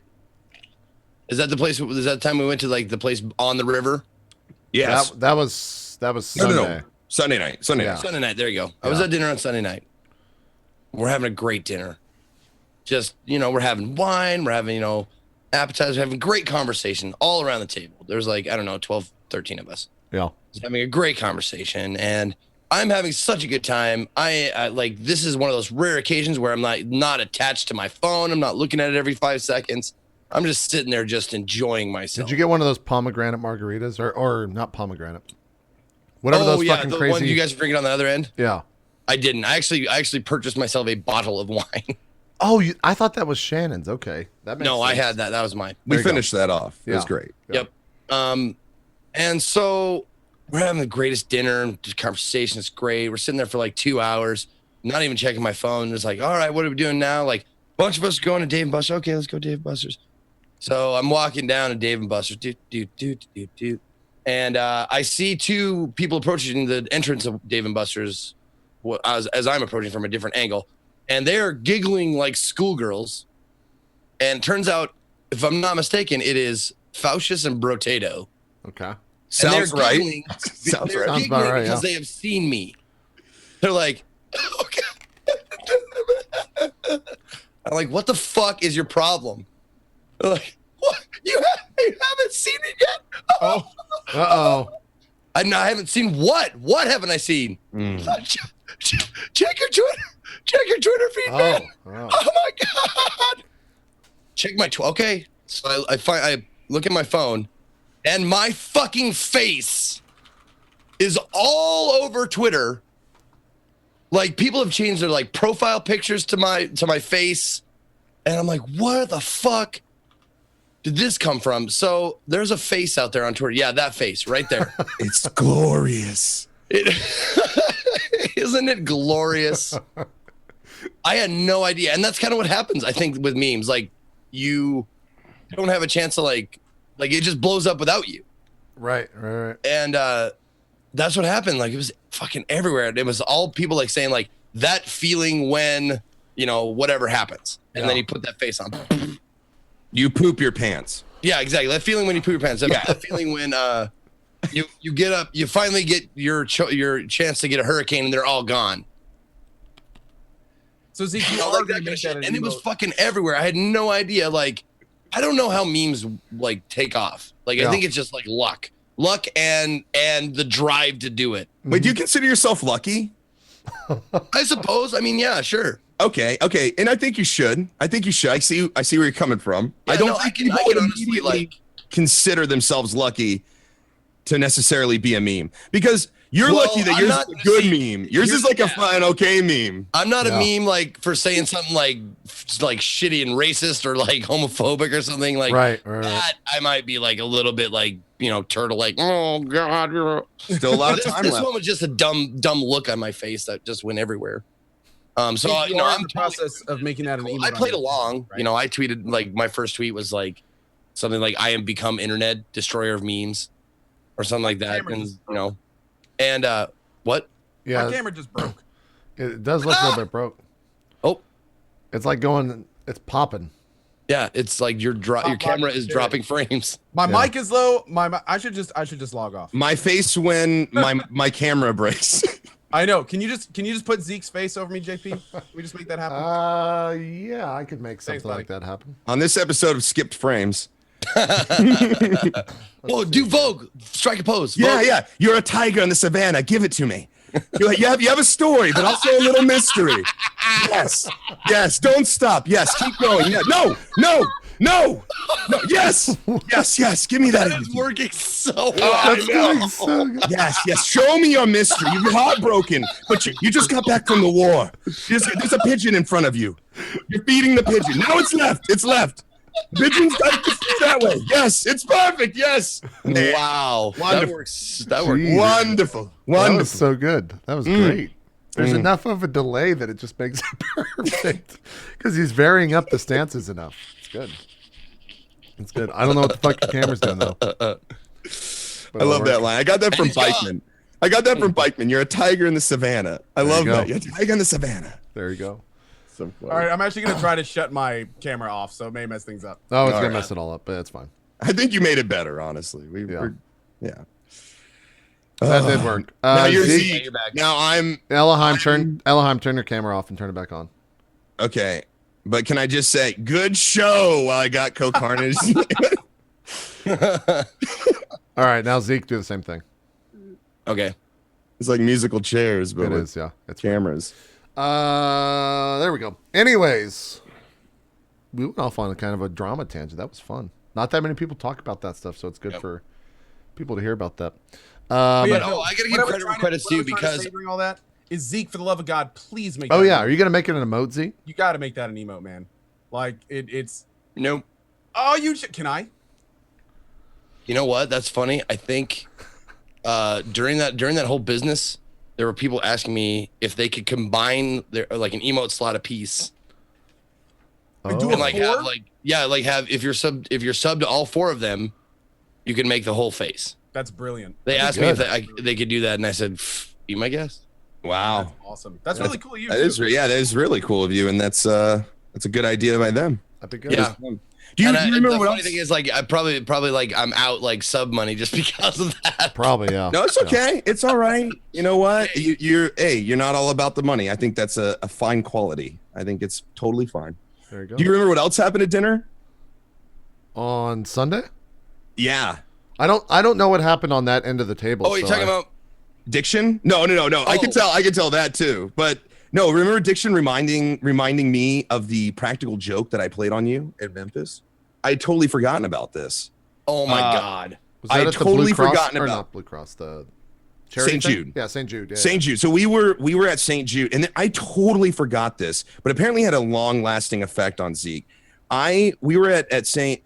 Is that the place? Is that the time we went to like the place on the river? Yes. That was Sunday. No. Sunday night. Yeah. Sunday night. There you go. I was at dinner on Sunday night. We're having a great dinner. Just, you know, we're having wine. We're having, you know, appetizers. We're having great conversation all around the table. There's like, I don't know, 12, 13 of us. Yeah. Just having a great conversation. And I'm having such a good time. I like, this is one of those rare occasions where I'm not attached to my phone. I'm not looking at it every 5 seconds. I'm just sitting there just enjoying myself. Did you get one of those pomegranate margaritas or not pomegranate? Whatever those fucking the crazy. one you guys are drinking on the other end? Yeah. I didn't. I actually purchased myself a bottle of wine. Oh, I thought that was Shannon's. Okay. That makes No, I sense. had that. That was mine. We There you go. finished that off. It was Yeah. great. Yeah. Yep. And so we're having the greatest dinner. The conversation is great. We're sitting there for like 2 hours, not even checking my phone. It's like, all right, what are we doing now? Like, a bunch of us are going to Dave and Buster's. Okay, let's go Dave and Buster's. So I'm walking down to Dave and Buster's. And I see two people approaching the entrance of Dave and Buster's as I'm approaching from a different angle. And they're giggling like schoolgirls. And turns out, if I'm not mistaken, it is Faustus and Brotato. Okay. Sounds And they're right. giggling- Sounds they're right. Sounds about giggling right, because yeah. they have seen me. They're like, okay. I'm like, what the fuck is your problem? They're like, what? You haven't seen it yet? Oh, Uh-oh. I haven't seen what? What haven't I seen? Check your Twitter. Check your Twitter feed, man. Oh. Oh my god! Check my okay. So I look at my phone, and my fucking face is all over Twitter. Like people have changed their like profile pictures to my face, and I'm like, where the fuck did this come from? So there's a face out there on Twitter. Yeah, that face right there. It's glorious. Isn't it glorious? I had no idea. And that's kind of what happens, I think, with memes. Like, you don't have a chance to, like it just blows up without you. Right. And that's what happened. Like, it was fucking everywhere. It was all people, like, saying, like, that feeling when, you know, whatever happens. And then you put that face on. You poop your pants. Yeah, exactly. That feeling when you poop your pants. That feeling when you get up, you finally get your chance to get a hurricane, and they're all gone. So Zeke, you I are like that gonna kind of make shit. that an And it was emote. fucking everywhere. I had no idea. Like, I don't know how memes like take off. Like, I think it's just like luck and the drive to do it. Wait, do you consider yourself lucky? I suppose. I mean, yeah, sure. Okay, and I think you should. I see where you're coming from. Yeah, I don't no, think I can people would honestly immediately consider themselves lucky to necessarily be a meme, because you're lucky that yours is a good meme. Yours is like a fun, okay meme. I'm not a meme like for saying something like shitty and racist or like homophobic or something like that. I might be like a little bit like, you know, turtle like, oh god, you're still a lot of time this left. one was just a dumb look on my face that just went everywhere. So you know, I'm in the process of making that an emote. I played along. Right? You know, I tweeted, like, my first tweet was like something like, "I am become internet destroyer of memes," or something like that. And you know, and what? Yeah, my camera just broke. It does look a little bit broke. Oh, it's like going. It's popping. Yeah, it's like your camera is dropping frames. My mic is low. I should just log off. My face when my camera breaks. I know. Can you just put Zeke's face over me, JP? Can we just make that happen? Yeah, I could make something like that happen. On this episode of Skipped Frames. Oh, do Vogue. Strike a pose. Vogue. Yeah. You're a tiger in the savannah. Give it to me. You have a story, but also a little mystery. Yes. Don't stop. Yes, keep going. Yeah. No. Yes. Give me that. That is working so well. That's doing so good. Yes. Show me your mystery. You're heartbroken, but you just got back from the war. There's a pigeon in front of you. You're feeding the pigeon. Now it's left. Pigeon's got to that way. Yes, it's perfect. Yes. Wow. Wonderful. That worked. Wonderful. That was so good. That was great. There's enough of a delay that it just makes it perfect because he's varying up the stances enough. It's good. It's good. I don't know what the fuck your camera's doing though. I love that line. I got that from Bikeman. You're a tiger in the savannah. I love that. You're a tiger in the savannah. There you go. So all right, I'm actually gonna try to shut my camera off, so it may mess things up. Oh, it's gonna mess it all up, but it's fine. I think you made it better, honestly. Yeah. That did work. Now you're Zeke. Zeke. Now I'm Elohim. Turn your camera off and turn it back on. Okay, but can I just say, good show while I got CohhCarnage. All right, now Zeke, do the same thing. Okay. It's like musical chairs, but it is, yeah. It's cameras. There we go. Anyways, we went off on a kind of a drama tangent. That was fun. Not that many people talk about that stuff, so it's good for people to hear about that. I gotta give credit where credit's due because during all that is Zeke, for the love of God, please make. Oh yeah, are you gonna make it an emote, Zeke? You got to make that an emote, man. Like it's. Nope. Oh, you should. Can I? You know what? That's funny. I think during that whole business, there were people asking me if they could combine their like an emote slot a piece. Oh. And like have if you're sub to all four of them, you can make the whole face. That's brilliant. They asked me if they could do that, and I said, "Be my guest." Wow, that's awesome. That's really cool of you. That is really cool of you, and that's a good idea by them. That'd be good. Yeah. Do you remember the what funny thing is, like, I probably like I'm out like sub money just because of that. Probably, yeah. No, it's okay. It's all right. You know what? You're not all about the money. I think that's a fine quality. I think it's totally fine. There you go. Do you remember what else happened at dinner? On Sunday? Yeah. I don't know what happened on that end of the table. Oh, you're talking about Diction? No. Oh. I can tell that too. But no, remember Diction reminding me of the practical joke that I played on you at Memphis? I had totally forgotten about this. Oh my God. Was that I at had the totally Blue Cross, forgotten or about not Blue Cross, the charity St. thing? Jude. Yeah, St. Jude. Yeah, St. Jude. So we were at St. Jude, and I totally forgot this, but apparently had a long lasting effect on Zeke. We were at St.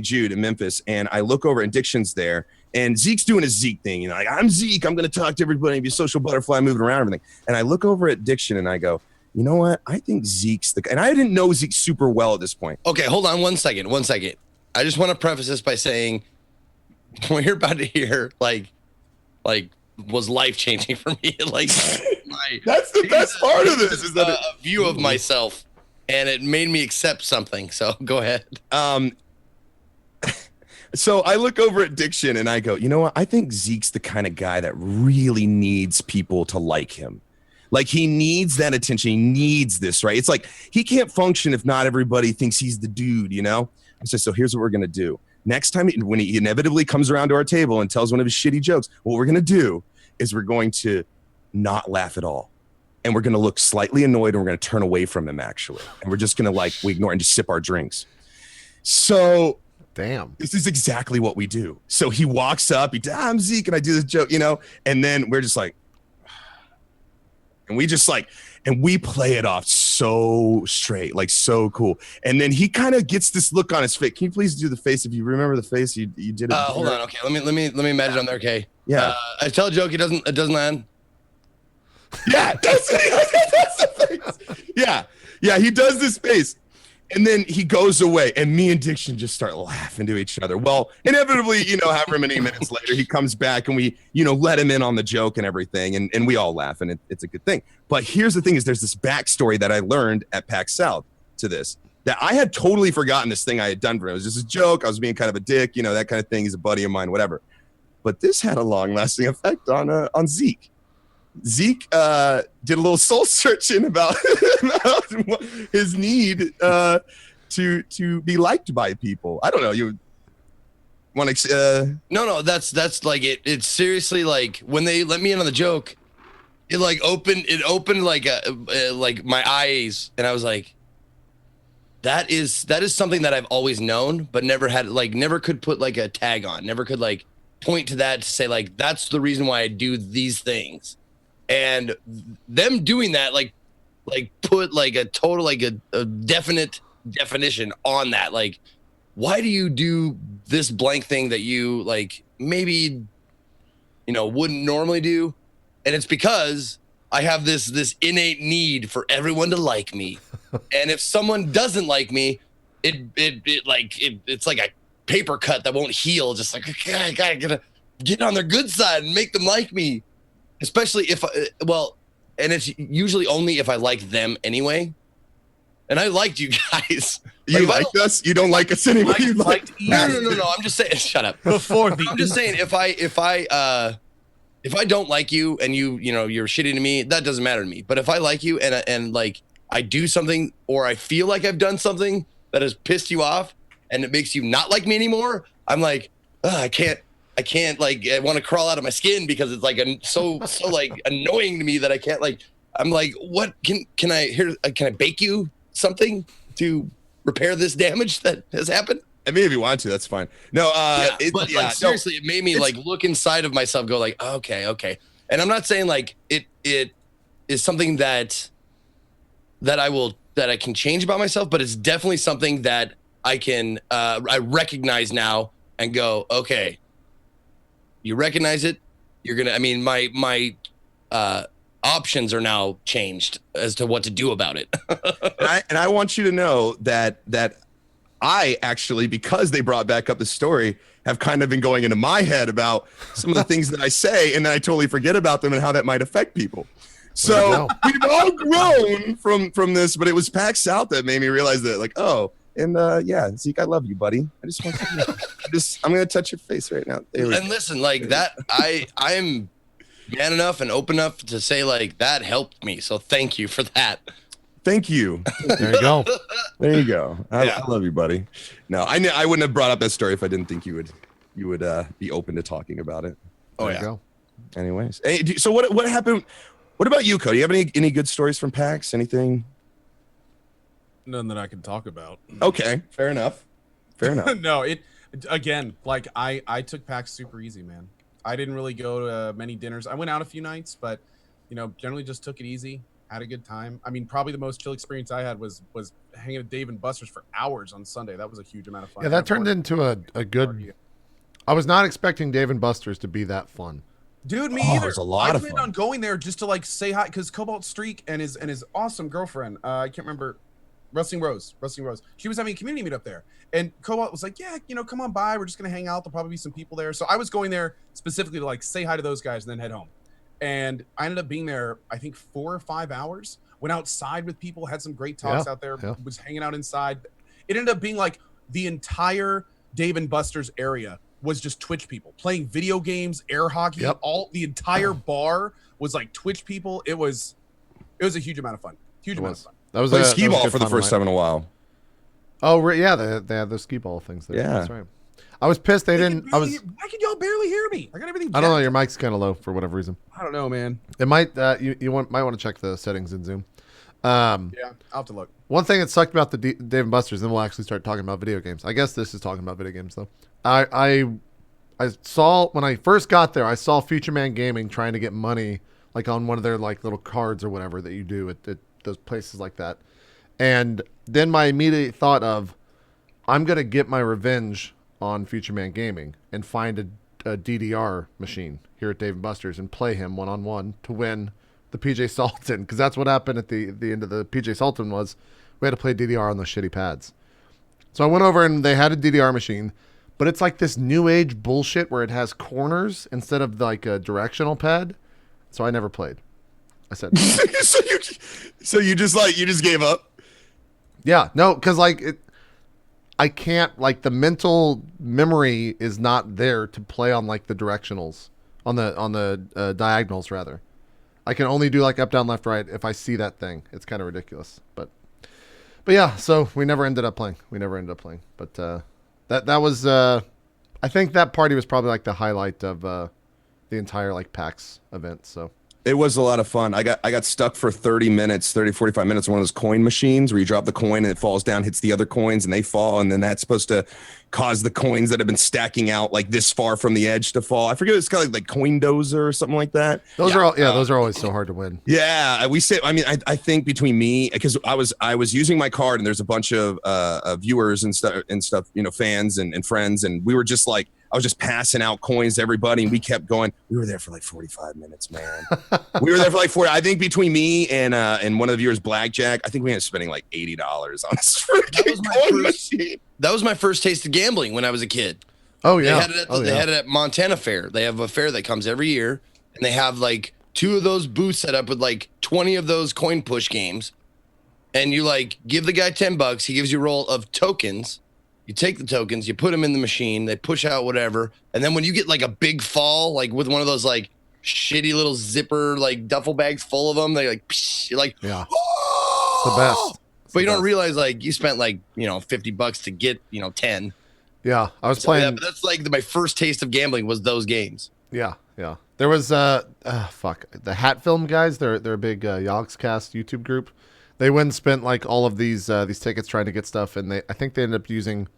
Jude in Memphis, and I look over and Diction's there, and Zeke's doing his Zeke thing, you know, like, I'm Zeke, I'm going to talk to everybody, be a social butterfly, moving around, everything. And I look over at Diction and I go, you know what? I think Zeke's and I didn't know Zeke super well at this point. Okay, hold on one second. I just want to preface this by saying what you're about to hear, like was life changing for me. Like that's the best part of this is that a view of myself, and it made me accept something. So go ahead. So I look over at Diction and I go, you know what? I think Zeke's the kind of guy that really needs people to like him. Like he needs that attention. He needs this, right? It's like he can't function if not everybody thinks he's the dude, you know? I said, so here's what we're gonna do. Next time when he inevitably comes around to our table and tells one of his shitty jokes, what we're gonna do is we're going to not laugh at all. And we're gonna look slightly annoyed and we're gonna turn away from him actually. And we're just gonna we ignore and just sip our drinks. So damn, this is exactly what we do. So he walks up, I'm Zeke, and I do this joke, you know, and then we're just like, and we just and we play it off so straight, like so cool. And then he kind of gets this look on his face. Can you please do the face? If you remember the face, you did it. Hold on. Okay. Let me imagine I'm there. Okay. Yeah. I tell a joke. It doesn't land. Yeah. That's the face. Yeah. Yeah. He does this face. And then he goes away, and me and Diction just start laughing to each other. Well, inevitably, you know, however many minutes later, he comes back, and we, you know, let him in on the joke and everything, and we all laugh, and it's a good thing. But here's the thing: is there's this backstory that I learned at PAX South to this that I had totally forgotten. This thing I had done for him. It was just a joke. I was being kind of a dick, you know, that kind of thing. He's a buddy of mine, whatever. But this had a long-lasting effect on Zeke. Zeke did a little soul searching about his need to be liked by people. I don't know. You want to? No. That's like it. It's seriously like when they let me in on the joke, it opened like my eyes, and I was like, that is something that I've always known, but never could put like a tag on. Never could like point to that to say like that's the reason why I do these things. And them doing that, like put like a total, like a definite definition on that. Like, why do you do this blank thing that you like maybe, you know, wouldn't normally do? And it's because I have this innate need for everyone to like me. And if someone doesn't like me, it's like a paper cut that won't heal. Just like, okay, I gotta get on their good side and make them like me. Especially if, and it's usually only if I like them anyway. And I liked you guys. You liked us? You don't like us anyway? No. I'm just saying. Shut up. I'm just saying if I don't like you and you're shitty to me, that doesn't matter to me. But if I like you and like I do something or I feel like I've done something that has pissed you off and it makes you not like me anymore, I'm like, I can't like, I want to crawl out of my skin because it's like so like annoying to me that I can't like, I'm like, what can I bake you something to repair this damage that has happened? I mean, if you want to, that's fine. No, seriously, it made me like look inside of myself, go like, okay. And I'm not saying like it is something that I can change about myself, but it's definitely something that I recognize now and go, okay. You recognize it. You're gonna. I mean, my options are now changed as to what to do about it. and I want you to know that I actually, because they brought back up the story, have kind of been going into my head about some of the things that I say, and then I totally forget about them and how that might affect people. So we've all grown from this, but it was PAX South that made me realize that, like, oh. And Zeke, I love you, buddy. I just want you to know. I'm gonna touch your face right now. And listen, like that, I'm man enough and open enough to say like that helped me. So thank you for that. Thank you. There you go. There you go. I love you, buddy. No, I wouldn't have brought up that story if I didn't think you would be open to talking about it. There you go. Anyways, hey, so what happened? What about you, Cody? Do you have any good stories from PAX? Anything? None that I can talk about. Okay, fair enough. No, again, like I took PAX super easy, man. I didn't really go to many dinners. I went out a few nights, but generally just took it easy, had a good time. I mean, probably the most chill experience I had was hanging at Dave and Buster's for hours on Sunday. That was a huge amount of fun. Yeah, that turned into a good. I was not expecting Dave and Buster's to be that fun. Dude, me either. It was a lot of I fun. planned on going there just to like say hi because Cobalt Streak and his awesome girlfriend, I can't remember. Wrestling Rose. She was having a community meet up there. And Cobalt was like, yeah, come on by. We're just going to hang out. There'll probably be some people there. So I was going there specifically to like say hi to those guys and then head home. And I ended up being there, I think 4 or 5 hours. Went outside with people, had some great talks out there, was hanging out inside. It ended up being like the entire Dave and Buster's area was just Twitch people playing video games, air hockey, all the entire bar was like Twitch people. It was It was a huge amount of fun. Huge amount of fun. That was Played a skee ball good for the fun first night. time in a while. Oh, yeah, they had those skee ball things there. Yeah. That's right. I was pissed they didn't. Why can y'all barely hear me? I got everything. I don't know. Your mic's kind of low for whatever reason. I don't know, man. It might. Might want to check the settings in Zoom. Yeah, I'll have to look. One thing that sucked about the Dave and Buster's, then we'll actually start talking about video games. I guess this is talking about video games though. I saw when I first got there, I saw Future Man Gaming trying to get money like on one of their like little cards or whatever that you do at those places like that. And then my immediate thought of, I'm going to get my revenge on Future Man Gaming and find a DDR machine here at Dave & Buster's and play him one-on-one to win the PJ Sultan. Because that's what happened at the end of the PJ Sultan was we had to play DDR on those shitty pads. So I went over and they had a DDR machine, but it's like this new age bullshit where it has corners instead of like a directional pad. So I never played. I said, so you just gave up? Yeah, no, because like I can't, like the mental memory is not there to play on like the directionals on the diagonals rather. I can only do like up, down, left, right if I see that thing. It's kind of ridiculous, but yeah. So we never ended up playing. But that was I think that party was probably like the highlight of the entire like PAX event. So. It was a lot of fun. I got stuck for 30 minutes, 30, 45 minutes on one of those coin machines where you drop the coin and it falls down, hits the other coins and they fall. And then that's supposed to cause the coins that have been stacking out like this far from the edge to fall. I forget, it's called like coin dozer or something like that. Those are always so hard to win. Yeah. I think between me, because I was using my card and there's a bunch of viewers and stuff, you know, fans and friends. And we were just like, I was just passing out coins to everybody, and we kept going. We were there for like 45 minutes, man. We were there for like 40. I think between me and one of the viewers, Blackjack, I think we ended up spending like $80 on this freaking coin machine. That was my first taste of gambling when I was a kid. Oh yeah, they had it at Montana Fair. They have a fair that comes every year, and they have like 2 of those booths set up with like 20 of those coin push games, and you like give the guy $10. He gives you a roll of tokens. You take the tokens, you put them in the machine, they push out whatever, and then when you get like a big fall, like with one of those like shitty little zipper like duffel bags full of them, they like psh, you're like, yeah, oh! it's the best. But you don't realize like you spent like $50 to get 10. Yeah, I was playing. Yeah, but that's like my first taste of gambling was those games. Yeah. There was the Hat Film guys. They're a big Yogscast YouTube group. They went and spent like all of these tickets trying to get stuff, and I think they ended up using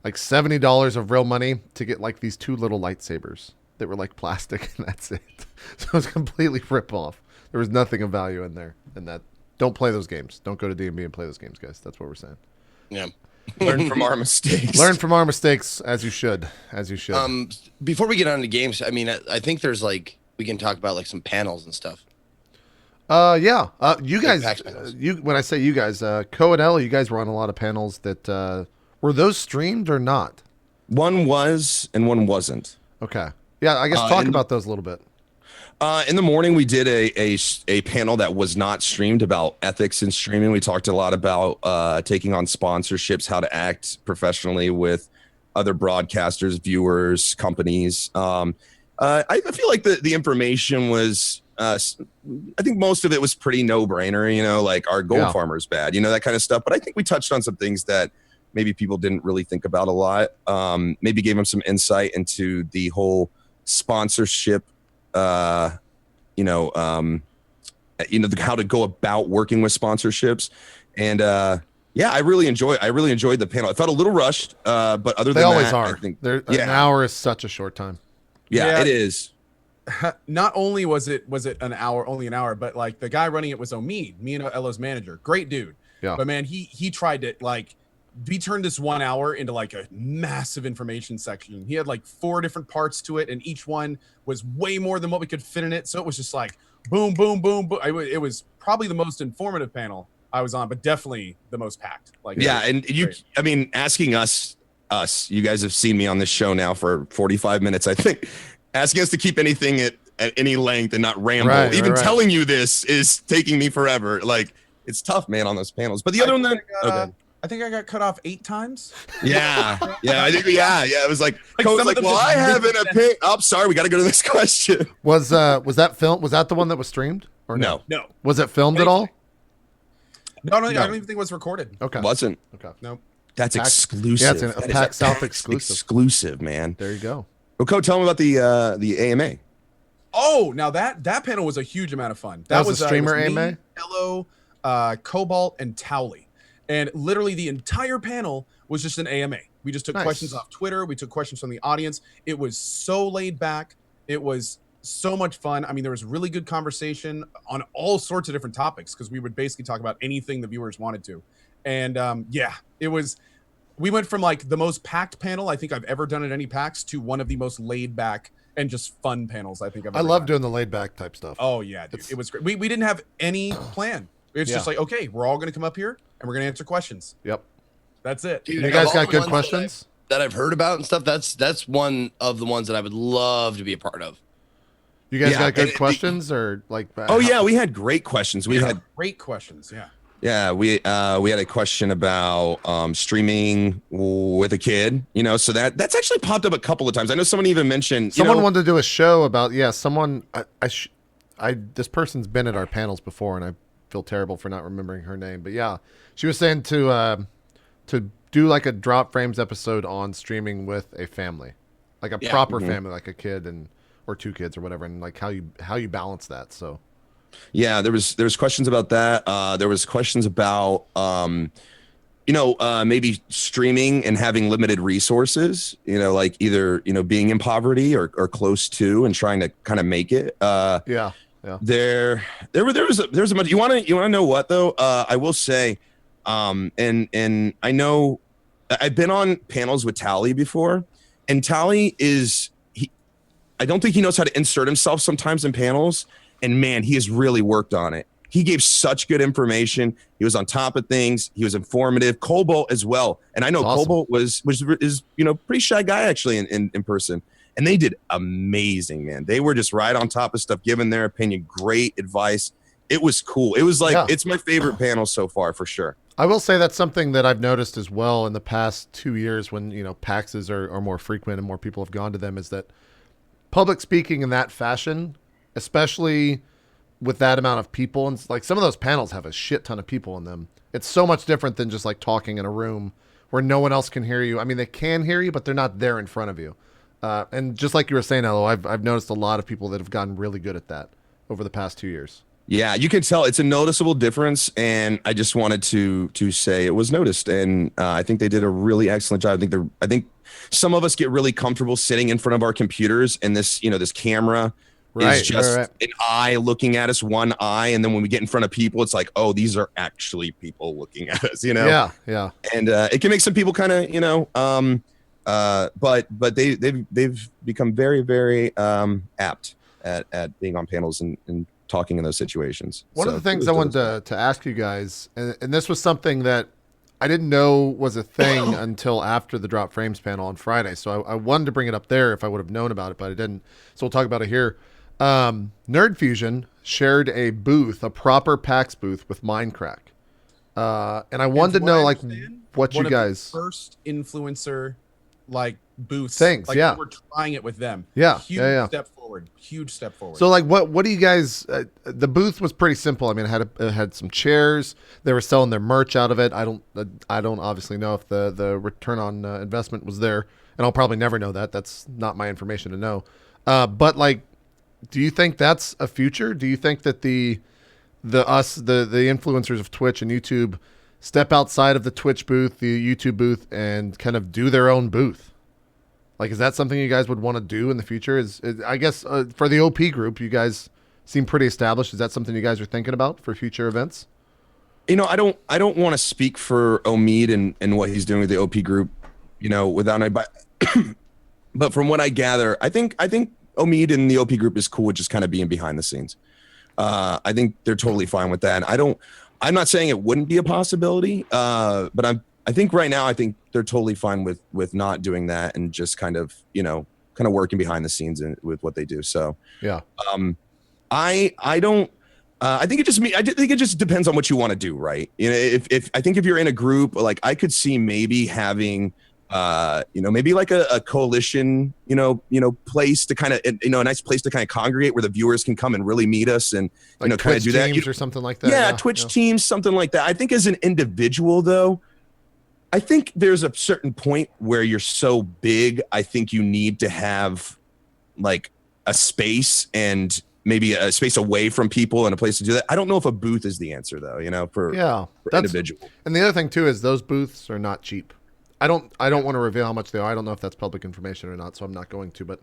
like $70 of real money to get like these 2 little lightsabers that were like plastic, and that's it. So it was completely rip off. There was nothing of value in there, and that don't play those games. Don't go to D&B and play those games, guys. That's what we're saying. Yeah. Learn from our mistakes. Learn from our mistakes as you should. Before we get on to games, I mean, I think there's like we can talk about like some panels and stuff. Yeah. You guys, when I say you guys, Co and Ellie, you guys were on a lot of panels that were those streamed or not? One was and one wasn't. Okay. Yeah, I guess talk about those a little bit. In the morning, we did a panel that was not streamed about ethics in streaming. We talked a lot about taking on sponsorships, how to act professionally with other broadcasters, viewers, companies. I feel like the information was, I think most of it was pretty no-brainer, like our gold farmer is bad, that kind of stuff. But I think we touched on some things that maybe people didn't really think about a lot. Maybe gave them some insight into the whole sponsorship, how to go about working with sponsorships. And I really enjoyed the panel. It felt a little rushed, but other than they always that, are. I think an hour is such a short time. Yeah, it is. Not only was it only an hour, but like the guy running it was Omid, me and Ella's manager. Great dude. Yeah. But man, he tried to we turned this 1 hour into like a massive information section. He had like 4 different parts to it, and each one was way more than what we could fit in it. So it was just like boom, boom, boom, boom. It was probably the most informative panel I was on, but definitely the most packed. Asking us, you guys have seen me on this show now for 45 minutes, I think. Asking us to keep anything at any length and not ramble. Right. Telling you this is taking me forever. Like, it's tough, man, on those panels. But the other one, I think I got cut off 8 times. Yeah, I think it was like Coh's some of like, them well, just I have an missed opinion. Oh, sorry, we got to go to this question. Was that film? Was that the one that was streamed or No, No. Was it filmed at all? No, I don't even think it was recorded. Okay. wasn't. Okay. Nope. That's PAX exclusive. Yeah, it's a That is PAX South exclusive. Exclusive, man. There you go. Well, Co, tell me about the AMA. Oh, now that panel was a huge amount of fun. That was a streamer it was me, AMA? Hello, Cobalt, and Towley. And literally the entire panel was just an AMA. We just took Nice. questions off Twitter. We took questions from the audience. It was so laid back. It was so much fun. I mean, there was really good conversation on all sorts of different topics because we would basically talk about anything the viewers wanted to. And it was, we went from like the most packed panel I think I've ever done at any PAX to one of the most laid back and just fun panels I think I've I ever love done. doing the laid back type stuff. Oh yeah, dude. It was great. We didn't have any plan. It's just like, okay, we're all going to come up here and we're going to answer questions. Yep. That's it. Dude, You of guys all got the good ones questions? that I've heard about and stuff. That's one of the ones that I would love to be a part of. You guys Yeah, got good and- questions or like? Oh yeah, we had great questions. We had Great questions. Yeah. Yeah, we had a question about streaming with a kid, so that's actually popped up a couple of times. I know someone even mentioned Someone wanted to do a show about someone. This person's been at our panels before, and I feel terrible for not remembering her name. But yeah, she was saying to do like a Drop Frames episode on streaming with a family, like a proper family, like a kid or 2 kids or whatever, and like how you balance that. So. Yeah, there was questions about that. There was questions about maybe streaming and having limited resources, like either being in poverty or close to and trying to kind of make it. Yeah. There was a bunch. You want to know what though? I will say, and I know I've been on panels with Tally before, and Tally I don't think he knows how to insert himself sometimes in panels. And man, he has really worked on it. He gave such good information. He was on top of things. He was informative. Cobalt as well. And I know Cobalt is pretty shy guy actually in person. And they did amazing, man. They were just right on top of stuff, giving their opinion, great advice. It was cool. It was like it's my favorite panel so far for sure. I will say that's something that I've noticed as well in the past 2 years when PAXs are more frequent and more people have gone to them, is that public speaking in that fashion, especially with that amount of people, and like some of those panels have a shit ton of people in them. It's so much different than just like talking in a room where no one else can hear you. I mean, they can hear you, but they're not there in front of you. And just like you were saying, Elo, I've noticed a lot of people that have gotten really good at that over the past 2 years. Yeah, you can tell it's a noticeable difference, and I just wanted to say it was noticed, and I think they did a really excellent job. I think some of us get really comfortable sitting in front of our computers, and this camera is just an eye looking at us, one eye, and then when we get in front of people, it's like, oh, these are actually people looking at us, Yeah. And it can make some people kind of, but they've become very, very apt at being on panels and talking in those situations. One of the things I wanted to ask you guys, and this was something that I didn't know was a thing until after the Drop Frames panel on Friday. So I wanted to bring it up there if I would have known about it, but I didn't. So we'll talk about it here. Nerd Fusion shared a booth, a proper PAX booth with Mindcrack. And I wanted to know like what you guys first influencer like booths things, like yeah. we're trying it with them. Huge step forward. So like what do you guys the booth was pretty simple. I mean, it had some chairs. They were selling their merch out of it. I don't obviously know if the return on investment was there, and I'll probably never know that. That's not my information to know. But like, do you think that's a future? Do you think that the influencers of Twitch and YouTube step outside of the Twitch booth, the YouTube booth, and kind of do their own booth? Like, is that something you guys would want to do in the future? I guess for the OP group, you guys seem pretty established. Is that something you guys are thinking about for future events? I don't want to speak for Omid and what he's doing with the OP group, without but from what I gather, I think Omid and the OP group is cool with just kind of being behind the scenes. I think they're totally fine with that. And I'm not saying it wouldn't be a possibility, but I think right now, I think they're totally fine with not doing that and just kind of working behind the scenes with what they do. So yeah, I don't I think it just depends on what you want to do, right? You know, if I think if you're in a group, like I could see maybe having, maybe like a coalition, place to kind of, a nice place to kind of congregate where the viewers can come and really meet us and, like kind of do that. Teams or something like that. Yeah, Twitch teams, something like that. I think as an individual, though, I think there's a certain point where you're so big. I think you need to have like a space and maybe a space away from people and a place to do that. I don't know if a booth is the answer, though. For individual. And the other thing too is those booths are not cheap. I don't want to reveal how much they are. I don't know if that's public information or not, so I'm not going to. But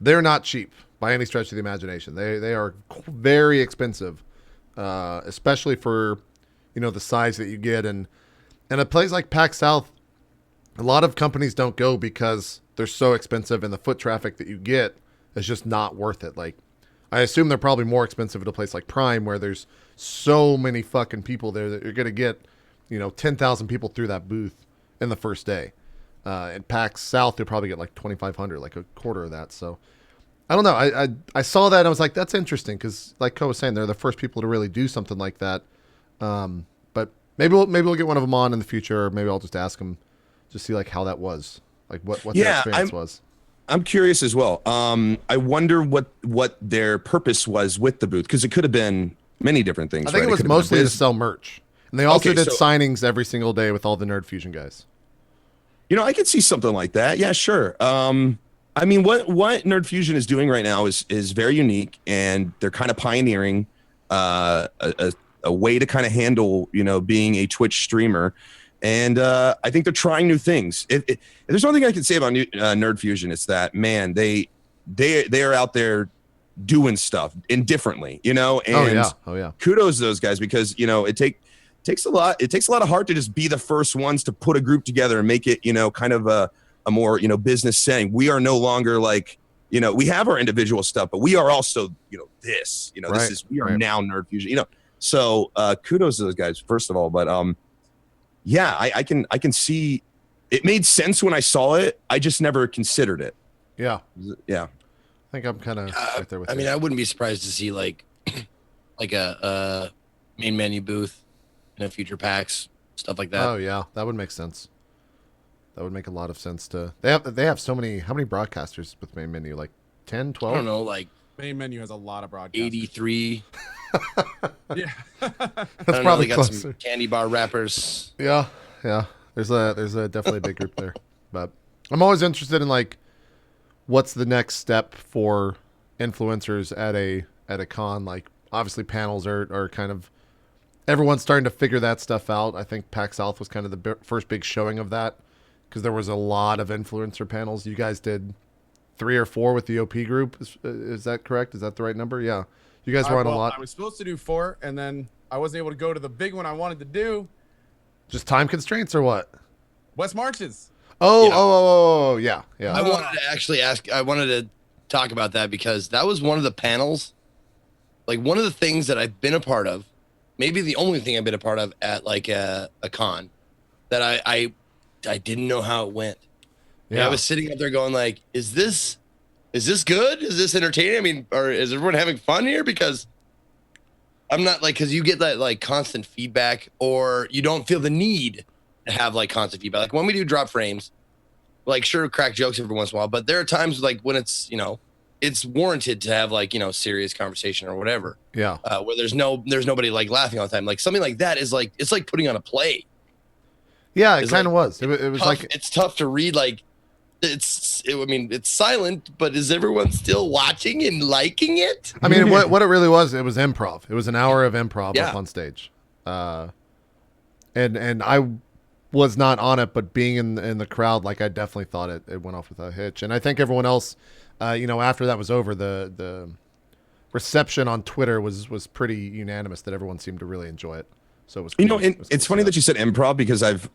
they're not cheap by any stretch of the imagination. They are very expensive, especially for the size that you get. And a place like PAX South, a lot of companies don't go because they're so expensive, and the foot traffic that you get is just not worth it. Like, I assume they're probably more expensive at a place like Prime, where there's so many fucking people there that you're going to get, 10,000 people through that booth in the first day. At PAX South, you'll probably get like 2,500, like a quarter of that. So I don't know. I saw that and I was like, that's interesting, because like Coh was saying, they're the first people to really do something like that. But maybe we'll get one of them on in the future, or maybe I'll just ask them to see like how that was, like what their experience was. I'm curious as well. I wonder what their purpose was with the booth, because it could have been many different things. I think it was mostly to sell merch, and they also did signings every single day with all the Nerd Fusion guys. I could see something like that. Yeah, sure. I mean, what Nerd Fusion is doing right now is very unique, and they're kind of pioneering a way to kind of handle being a Twitch streamer. And I think they're trying new things. If there's one thing I can say about Nerd Fusion, it's that, man, they are out there doing stuff indifferently, And oh yeah, kudos to those guys, because it takes a lot of heart to just be the first ones to put a group together and make it kind of a more business setting. We are no longer like we have our individual stuff, but we are also this we are now Nerd Fusion. So kudos to those guys first of all, but yeah, I can see it made sense when I saw it. I just never considered it. Yeah. I think I'm kind of right there with you. I mean, I wouldn't be surprised to see like a main menu booth in a future PAX, stuff like that. Oh yeah, that would make sense. That would make a lot of sense to. They have so many. How many broadcasters with main menu? Like 10, 12? I don't know. Like main menu has a lot of broadcasters. 83. Yeah. That's probably got closer. Some candy bar wrappers. Yeah. There's a definitely a big group there, but I'm always interested in like what's the next step for influencers at a con. Like obviously panels are kind of everyone's starting to figure that stuff out. I think PAX South was kind of the first big showing of that, because there was a lot of influencer panels. You guys did 3 or 4 with the OP group. Is that correct? Is that the right number? Yeah. You guys were on a lot. I was supposed to do 4, and then I wasn't able to go to the big one I wanted to do. Just time constraints or what? West Marches. Yeah. I wanted to actually ask. I wanted to talk about that, because that was one of the panels, like one of the things that I've been a part of, maybe the only thing I've been a part of at like a con, that I didn't know how it went. Yeah, I was sitting up there going like, is this good? Is this entertaining? I mean, or is everyone having fun here? Because I'm not like, because you get that like constant feedback, or you don't feel the need to have like constant feedback. Like when we do drop frames, like sure, crack jokes every once in a while, but there are times like when it's it's warranted to have like serious conversation or whatever. Yeah. Where there's nobody like laughing all the time. Like something like that is like, it's like putting on a play. Yeah, it kind of was. It was tough, like it's tough to read. Like it's silent, but is everyone still watching and liking it? I mean, what it really was, it was improv. It was an hour of improv up on stage. And I was not on it, but being in the crowd, like I definitely thought it went off without a hitch. And I think everyone else, after that was over, the reception on Twitter was pretty unanimous that everyone seemed to really enjoy it. So it was cool. It's funny that you said improv, because I've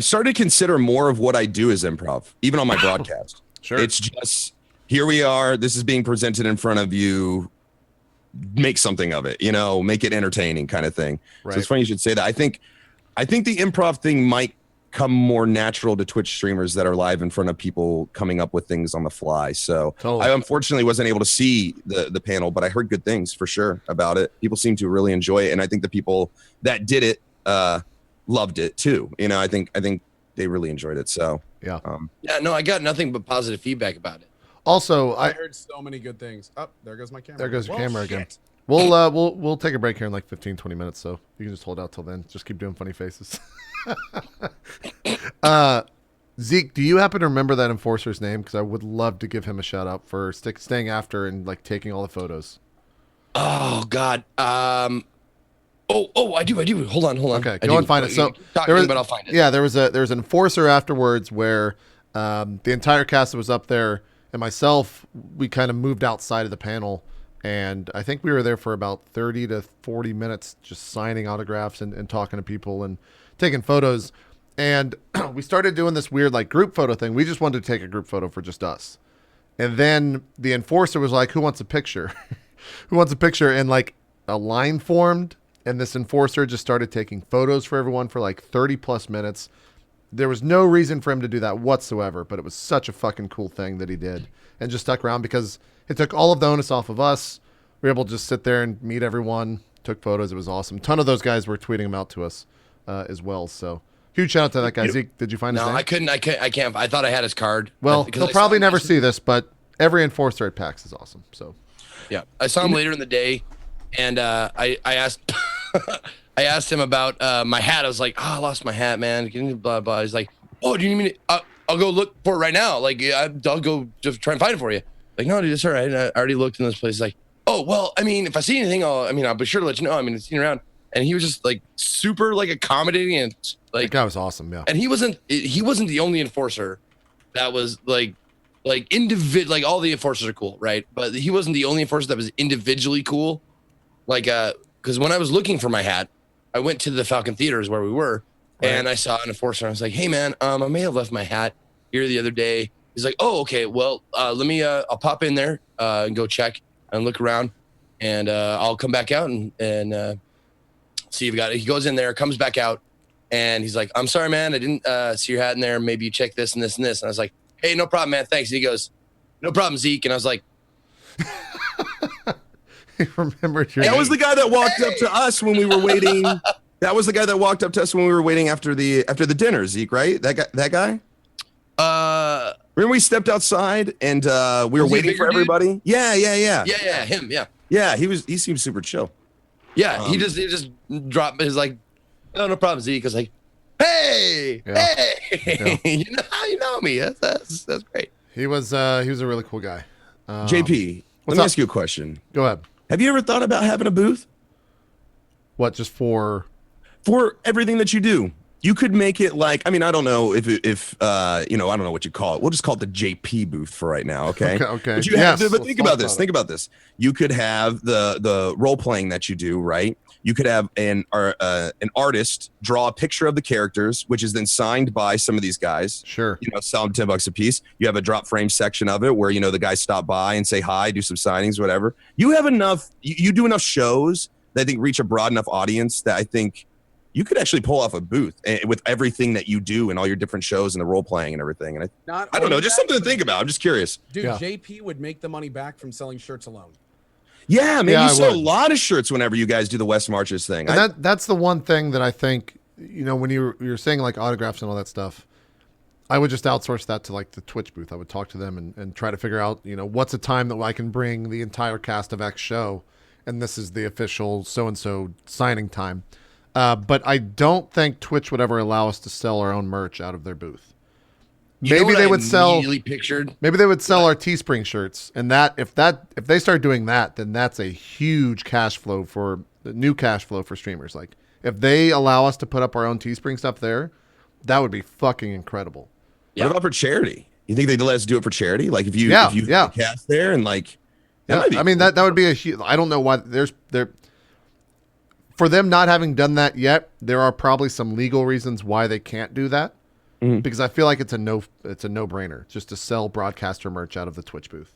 started to consider more of what I do as improv, even on my broadcast. Sure. It's just, here we are, this is being presented in front of you, make something of it, make it entertaining kind of thing. Right. So it's funny you should say that. I think the improv thing might come more natural to Twitch streamers that are live in front of people coming up with things on the fly. So Totally. I unfortunately wasn't able to see the panel, but I heard good things for sure about it. People seem to really enjoy it. And I think the people that did it loved it too. You know, I think they really enjoyed it. So yeah. Yeah, no, I got nothing but positive feedback about it. Also, I heard so many good things. Oh, there goes my camera. There goes your camera again. Shit. We'll take a break here in like 15, 20 minutes, so you can just hold out till then. Just keep doing funny faces. Zeke, do you happen to remember that enforcer's name? Because I would love to give him a shout out for staying after and like taking all the photos. Oh God. I do. Hold on. Okay, go and find it. So but I'll find it. Yeah, there was an enforcer afterwards where the entire cast was up there, and myself, we kind of moved outside of the panel. And I think we were there for about 30 to 40 minutes just signing autographs and talking to people and taking photos. And we started doing this weird like group photo thing. We just wanted to take a group photo for just us. And then the enforcer was like, who wants a picture? Who wants a picture? And like a line formed. And this enforcer just started taking photos for everyone for like 30 plus minutes. There was no reason for him to do that whatsoever. But it was such a fucking cool thing that he did. And just stuck around because it took all of the onus off of us. We were able to just sit there and meet everyone, took photos. It was awesome. A ton of those guys were tweeting them out to us as well. So huge shout out to that guy. Zeke, did you find his name? No, I couldn't. I can't. I thought I had his card. Well, he'll probably never see this, but every enforcer at PAX is awesome. So yeah, I saw him later in the day, and I asked I asked him about my hat. I was like, I lost my hat, man. Blah blah. He's like, oh, do you need me to, I'll go look for it right now. Like, I'll go just try and find it for you. Like, no, dude, it's all right. I already looked in this place. Like, oh, well, I mean, if I see anything, I'll be sure to let you know. I mean, it's seen around. And he was just like super like accommodating and like, that guy was awesome. Yeah. And he wasn't the only enforcer that was like individual, like all the enforcers are cool. Right. But he wasn't the only enforcer that was individually cool. Like, cause when I was looking for my hat, I went to the Falcon Theaters where we were. Right. And I saw an enforcer. And I was like, hey man, I may have left my hat here the other day. He's like, oh, okay. Well, let me, I'll pop in there and go check and look around, and I'll come back out and see if you got it. He goes in there, comes back out, and he's like, I'm sorry, man. I didn't see your hat in there. Maybe you check this and this and this. And I was like, hey, no problem, man. Thanks. And he goes, no problem, Zeke. And I was like, he remembered your That name. was the guy that walked up to us when we were waiting. That was the guy that walked up to us when we were waiting after the dinner, Zeke, right? That guy? Remember we stepped outside and we were waiting for everybody? Dude? Yeah. Yeah, him, yeah. Yeah, he seemed super chill. Yeah, he just dropped his like, oh, no problem, Zeke. I was like, hey, Yeah. you know me. That's great. He was a really cool guy. JP, let me ask you a question. Go ahead. Have you ever thought about having a booth? What, just for everything that you do? You could make it like, I mean, I don't know if I don't know what you call it. We'll just call it the JP booth for right now, okay? Okay. But you have to, but think about this. Think about this. You could have the role playing that you do, right? You could have an artist draw a picture of the characters, which is then signed by some of these guys. Sure. Sell them $10 a piece. You have a drop frame section of it where the guys stop by and say hi, do some signings, whatever. You have enough. You do enough shows that I think reach a broad enough audience that I think you could actually pull off a booth with everything that you do and all your different shows and the role playing and everything. And I don't know, just something to think about. I'm just curious. Dude, yeah. JP would make the money back from selling shirts alone. Yeah, man, you sell a lot of shirts whenever you guys do the West Marches thing. And that's the one thing that I think, when you're saying like autographs and all that stuff, I would just outsource that to like the Twitch booth. I would talk to them and try to figure out, what's a time that I can bring the entire cast of X show, and this is the official so-and-so signing time. But I don't think Twitch would ever allow us to sell our own merch out of their booth. Maybe they would sell. Maybe they would sell our Teespring shirts, and if they start doing that, then that's a huge new cash flow for streamers. Like if they allow us to put up our own Teespring stuff there, that would be fucking incredible. Yeah. What about for charity? You think they'd let us do it for charity? Like if you cast there and like, I mean that would be a huge. I don't know why for them not having done that yet, there are probably some legal reasons why they can't do that. Mm-hmm. Because I feel like it's a no-brainer just to sell broadcaster merch out of the Twitch booth.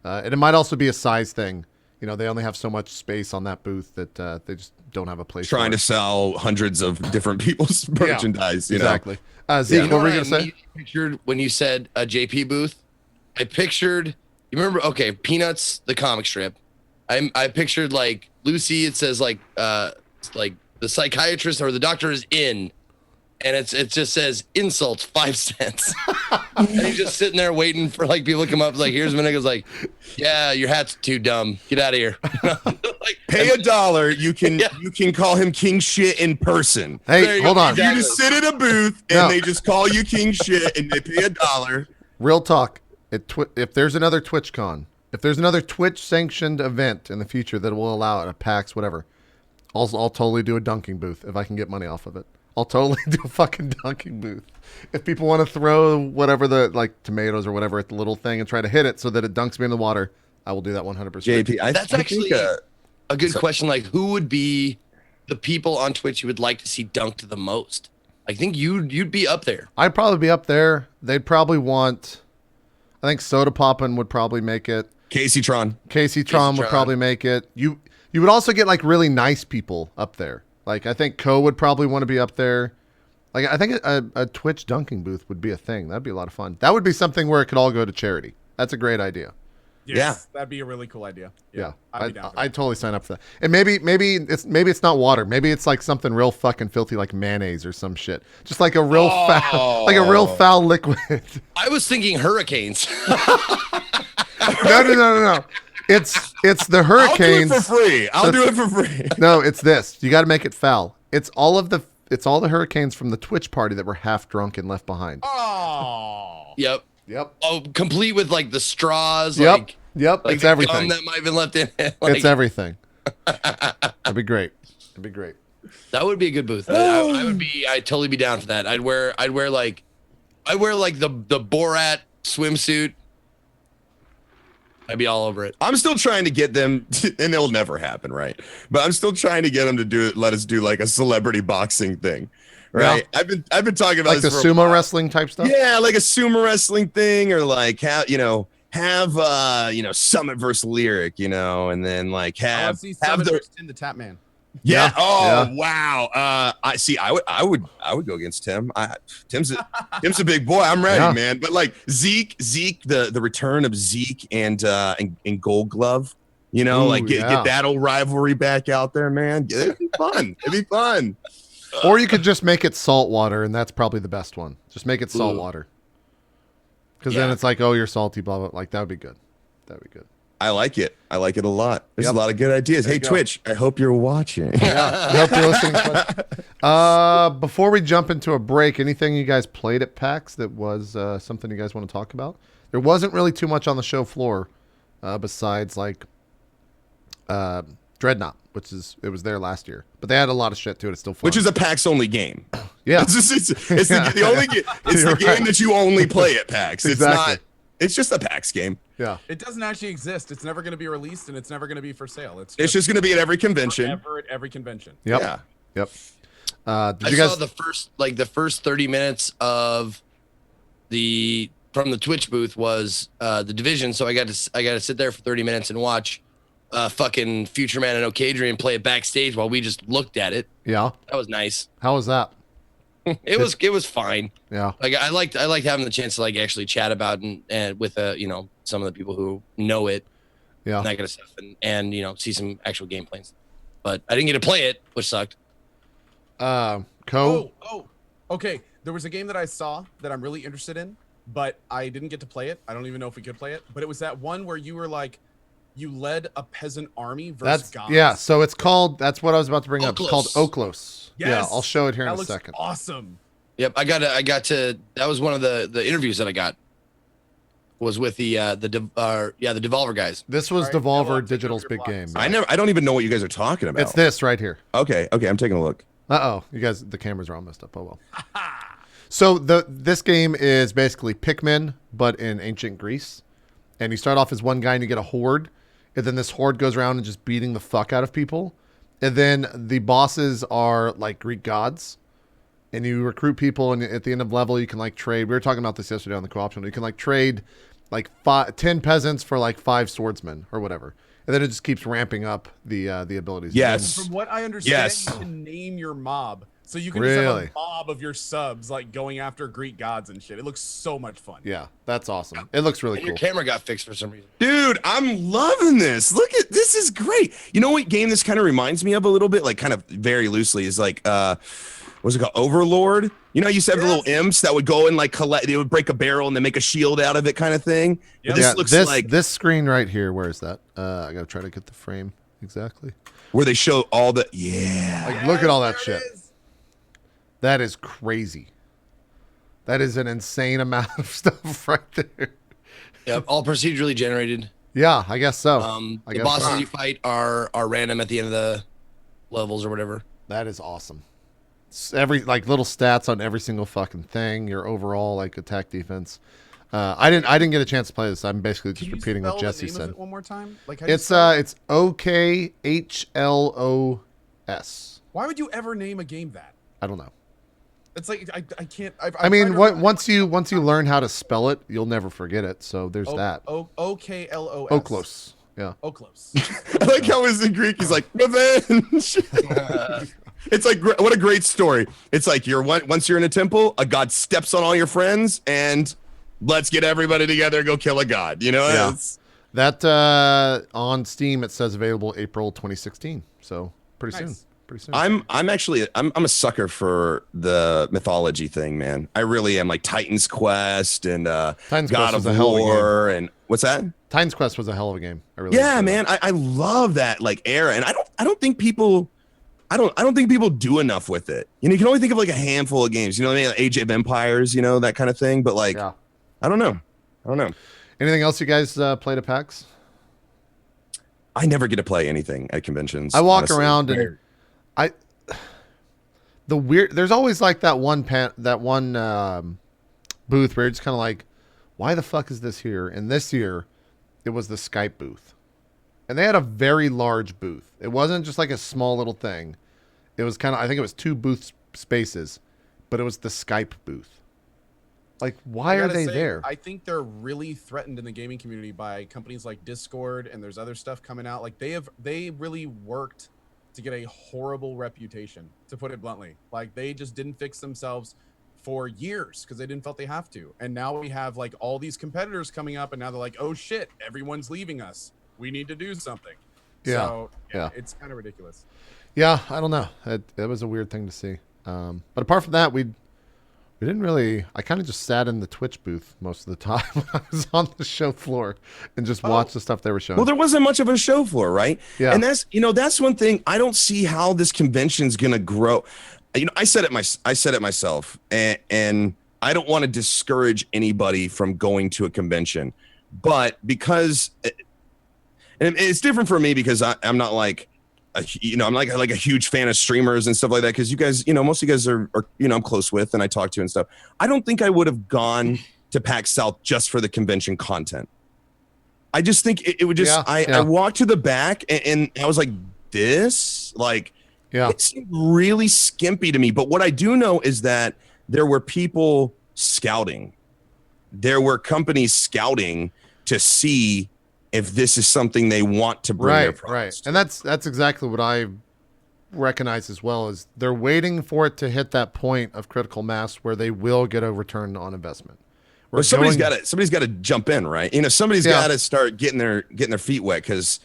And it might also be a size thing. You know, they only have so much space on that booth that they just don't have a place. Trying to sell hundreds of different people's merchandise. Exactly. Zeke, what were you gonna say? Pictured when you said a JP booth, I pictured. You remember? Okay, Peanuts, the comic strip. I pictured like Lucy. It says like the psychiatrist or the doctor is in, and it just says insults 5 cents. And he's just sitting there waiting for like people to come up. Like, here's when it goes like, yeah, your hat's too dumb. Get out of here. Like, pay $1. You can call him king shit in person. Hey, hold on. You just sit in a booth and they just call you king shit and they pay $1. Real talk. If there's another TwitchCon, if there's another Twitch sanctioned event in the future that will allow it, a PAX, whatever, I'll totally do a dunking booth if I can get money off of it. I'll totally do a fucking dunking booth. If people want to throw whatever like tomatoes or whatever at the little thing and try to hit it so that it dunks me in the water, I will do that 100%. JP, that's actually a good question. Like, who would be the people on Twitch you would like to see dunked the most? I think you'd be up there. I'd probably be up there. They'd probably want. I think Soda Poppin' would probably make it. Casey Tron would probably make it. You would also get like really nice people up there. Like I think Co would probably want to be up there. Like I think a Twitch dunking booth would be a thing. That'd be a lot of fun. That would be something where it could all go to charity. That's a great idea. Yes, that'd be a really cool idea. Yeah. I'd totally sign up for that. And maybe it's not water. Maybe it's like something real fucking filthy like mayonnaise or some shit. Just like a real foul liquid. I was thinking hurricanes. No. It's the hurricanes. I'll do it for free. No, it's this. You got to make it foul. It's all the hurricanes from the Twitch party that were half drunk and left behind. Oh. Yep. Oh, complete with like the straws. Yep. Like It's everything. Gum that might have been left in it. Like, it's everything. That'd be great. That would be a good booth. I'd totally be down for that. I'd wear like the Borat swimsuit. I'd be all over it. I'm still trying to get them, and it'll never happen, right? But I'm still trying to get them to let us do like a celebrity boxing thing, right? Yeah. I've been talking about like the sumo wrestling type stuff. Yeah, like a sumo wrestling thing, or like have Summit versus Lyric, and then like have the Tap Man. Yeah. Oh wow. I would go against Tim. Tim's a big boy. I'm ready, man. But like Zeke, the return of Zeke and Gold Glove, get that old rivalry back out there, man. It'd be fun. Or you could just make it salt water, and that's probably the best one. Just make it salt water. Because then it's like, oh, you're salty, blah blah. Like that would be good. I like it. I like it a lot. There's a lot of good ideas. Hey, Twitch, I hope you're watching. I hope you're listening. Before we jump into a break, anything you guys played at PAX that was something you guys want to talk about? There wasn't really too much on the show floor besides like Dreadnought, it was there last year. But they had a lot of shit to it. It's still fun. Which is a PAX only game. Yeah. It's the only game. It's the game that you only play at PAX. Exactly. It's just a PAX game. Yeah. It doesn't actually exist. It's never going to be released, and it's never going to be for sale. It's just going to be at every convention. Forever at every convention. Yep. Yeah. Yep. I saw the first 30 minutes of from the Twitch booth was the Division, so I got to sit there for 30 minutes and watch fucking Future Man and O'Kadrian play it backstage while we just looked at it. Yeah. That was nice. How was that? It was fine. Yeah. Like I liked having the chance to like actually chat about and with some of the people who know it. Yeah. And that kind of stuff and see some actual gameplay. But I didn't get to play it, which sucked. Co. Oh. Okay. There was a game that I saw that I'm really interested in, but I didn't get to play it. I don't even know if we could play it, but it was that one where you were like you led a peasant army versus gods. Yeah, so it's called, that's what I was about to bring up. It's called Oklos. Yes. Yeah, I'll show it here in a second. Awesome. Yep, I got to that was one of the interviews that I got was with the Devolver guys. This was Devolver Digital's big game. I don't even know what you guys are talking about. It's this right here. Okay, I'm taking a look. You guys, the cameras are all messed up. Oh well. So this game is basically Pikmin, but in ancient Greece. And you start off as one guy and you get a horde. And then this horde goes around and just beating the fuck out of people. And then the bosses are like Greek gods. And you recruit people, and at the end of level, you can like trade. We were talking about this yesterday on the co-op channel. You can like trade like 10 peasants for like 5 swordsmen or whatever. and then it just keeps ramping up the abilities. Yes. And from what I understand, Yes. you can name your mob. So you can just have Really? a mob of your subs like going after Greek gods and shit. It looks so much fun. Yeah, that's awesome. It looks really And cool. your camera got fixed for some reason. Dude, I'm loving this. Look at this is great. You know what game this kind of reminds me of a little bit, like kind of very loosely, is like what's it called? Overlord. You know, you used to have the little imps that would go and like collect. They would break a barrel and then make a shield out of it, kind of thing. Yep. This Yeah, looks this like this screen right here. Where is that? I gotta try to get the frame exactly. where they show all the yeah. Like, look at all that There shit. it is. That is crazy. That is an insane amount of stuff right there. Yep, all procedurally generated. Yeah, I guess so. I The guess bosses so. you fight are random at the end of the levels or whatever. That is awesome. Every like little stats on every single fucking thing. Your overall like attack defense. I didn't get a chance to play this. I'm basically just Can you repeating what spell the Jesse name of said. it one more time? Like how do you It's spell it? it's OKHLOS. Why would you ever name a game that? I don't know. It's like I can't. I mean, once you learn how to spell it, you'll never forget it. So there's that. OKLOS. Oklos. Yeah. Oklos. I like how it's in Greek. He's like revenge. It's like what a great story. It's like once you're in a temple, a god steps on all your friends, and let's get everybody together and go kill a god. You know, Yeah. It's- That on Steam it says available April 2016. So pretty soon. Nice. Pretty soon. I'm a sucker for the mythology thing, man. I really am. Like Titan's Quest and Titan's God Quest of was a hell of a War and what's that? Titan's Quest was a hell of a game. I really Yeah, enjoyed man. I love that like era, and I don't think people do enough with it. You know, you can only think of like a handful of games. You know what I mean? Like Age of Empires, you know, that kind of thing. But like, Yeah. I don't know. Anything else you guys played at PAX? I never get to play anything at conventions. I walk honestly. around and there's always like that one booth where it's kind of like, why the fuck is this here? And this year, it was the Skype booth, and they had a very large booth. It wasn't just like a small little thing. It was kind of, I think it was 2 booth spaces, but it was the Skype booth. Like, why I are gotta they say, there? I think they're really threatened in the gaming community by companies like Discord, and there's other stuff coming out. Like they really worked to get a horrible reputation, to put it bluntly. Like they just didn't fix themselves for years because they didn't felt they have to. And now we have like all these competitors coming up, and now they're like, oh shit, everyone's leaving us. We need to do something. Yeah. So Yeah. it's kind of ridiculous. Yeah, I don't know. That was a weird thing to see. But apart from that, we didn't really. I kind of just sat in the Twitch booth most of the time when I was on the show floor and just watched the stuff they were showing. Well, there wasn't much of a show floor, right? Yeah. And that's one thing I don't see how this convention's gonna grow. You know, I said it myself, and I don't want to discourage anybody from going to a convention, but because, and it's different for me because I'm not like, I'm like a huge fan of streamers and stuff like that. Because you guys, most of you guys are I'm close with and I talk to and stuff. I don't think I would have gone to PAX South just for the convention content. I just think it would just. I walked to the back and I was like, this like. Yeah. It seemed really skimpy to me. But what I do know is that there were people scouting. There were companies scouting to see if this is something they want to bring their products to. And that's exactly what I recognize as well, is they're waiting for it to hit that point of critical mass where they will get a return on investment. Well, somebody's got to jump in, right? Somebody's got to start getting their feet wet because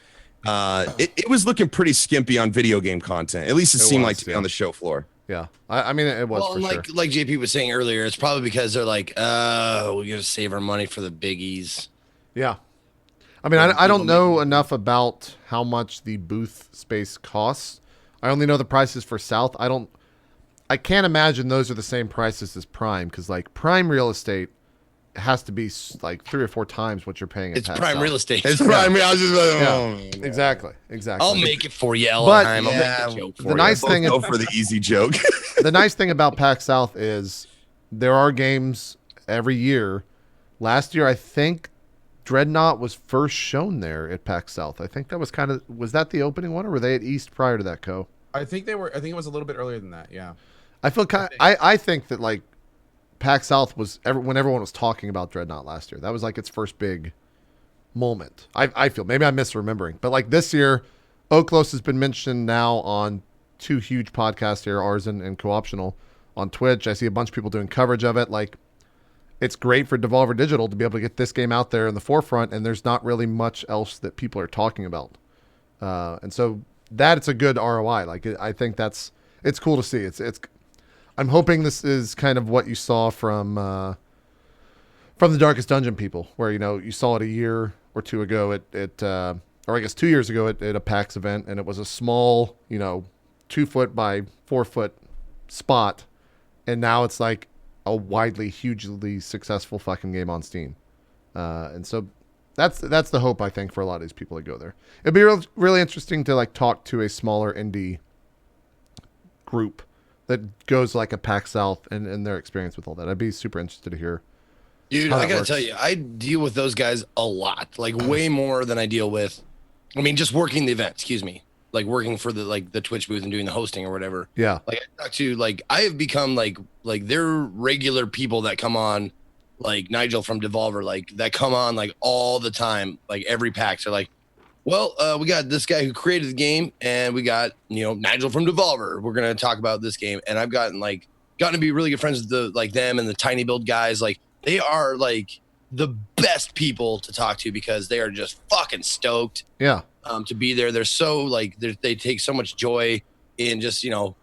it was looking pretty skimpy on video game content. At least it seemed like to me on the show floor. Yeah, I mean it was for sure. Like JP was saying earlier, it's probably because they're like, we gotta save our money for the biggies. Yeah, I mean I don't know enough about how much the booth space costs. I only know the prices for South. I can't imagine those are the same prices as Prime, because like Prime real estate has to be like 3 or 4 times what you're paying at It's PAX prime South. real estate. It's prime. I was just like, Yeah, exactly. I'll make it for you, But Elheim. I'll make a joke for the you. nice thing, go for the easy joke. the nice thing about PAX South is there are games every year. Last year, I think Dreadnought was first shown there at PAX South. I think that was was that the opening one, or were they at East prior to that, Co? I think they were. I think it was a little bit earlier than that. Yeah. I feel I think that like PAX South was when everyone was talking about Dreadnought last year. That was like its first big moment. I feel maybe I'm misremembering, but like this year, Oaklos has been mentioned now on 2 huge podcasts here, ours and Co-optional on Twitch. I see a bunch of people doing coverage of it. Like, it's great for Devolver Digital to be able to get this game out there in the forefront, and there's not really much else that people are talking about. And so that's a good ROI. Like, I think it's cool to see. It's I'm hoping this is kind of what you saw from the Darkest Dungeon people, where, you know, you saw it a year or 2 ago or I guess 2 years ago at a PAX event, and it was a small, you know, 2 foot by 4 foot spot, and now it's like a widely, hugely successful fucking game on Steam. And so that's the hope, I think, for a lot of these people that go there. It'd be really interesting to like talk to a smaller indie group that goes like a PAX South and their experience with all that. I'd be super interested to hear. Dude, I gotta tell you, I deal with those guys a lot, like way more than I deal with. I mean, just working the event, excuse me, like working for the Twitch booth and doing the hosting or whatever. Yeah. Like I talk to, like, I have become like they're regular people that come on, like Nigel from Devolver, like that come on like all the time, like every PAX. They're like, well, we got this guy who created the game, and we got, you know, Nigel from Devolver. We're gonna talk about this game, and I've gotten to be really good friends with them and the Tiny Build guys. Like, they are like the best people to talk to because they are just fucking stoked. Yeah. To be there. They're so they take so much joy in just, you know,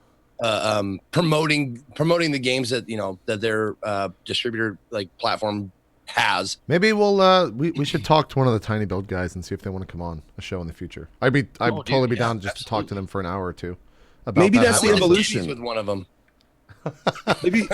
promoting the games that, you know, that their distributor platform has. Maybe we should talk to one of the Tiny Build guys and see if they want to come on a show in the future. I'd totally be down just to talk to them for an hour or two. About maybe that's the evolution with one of them. Maybe.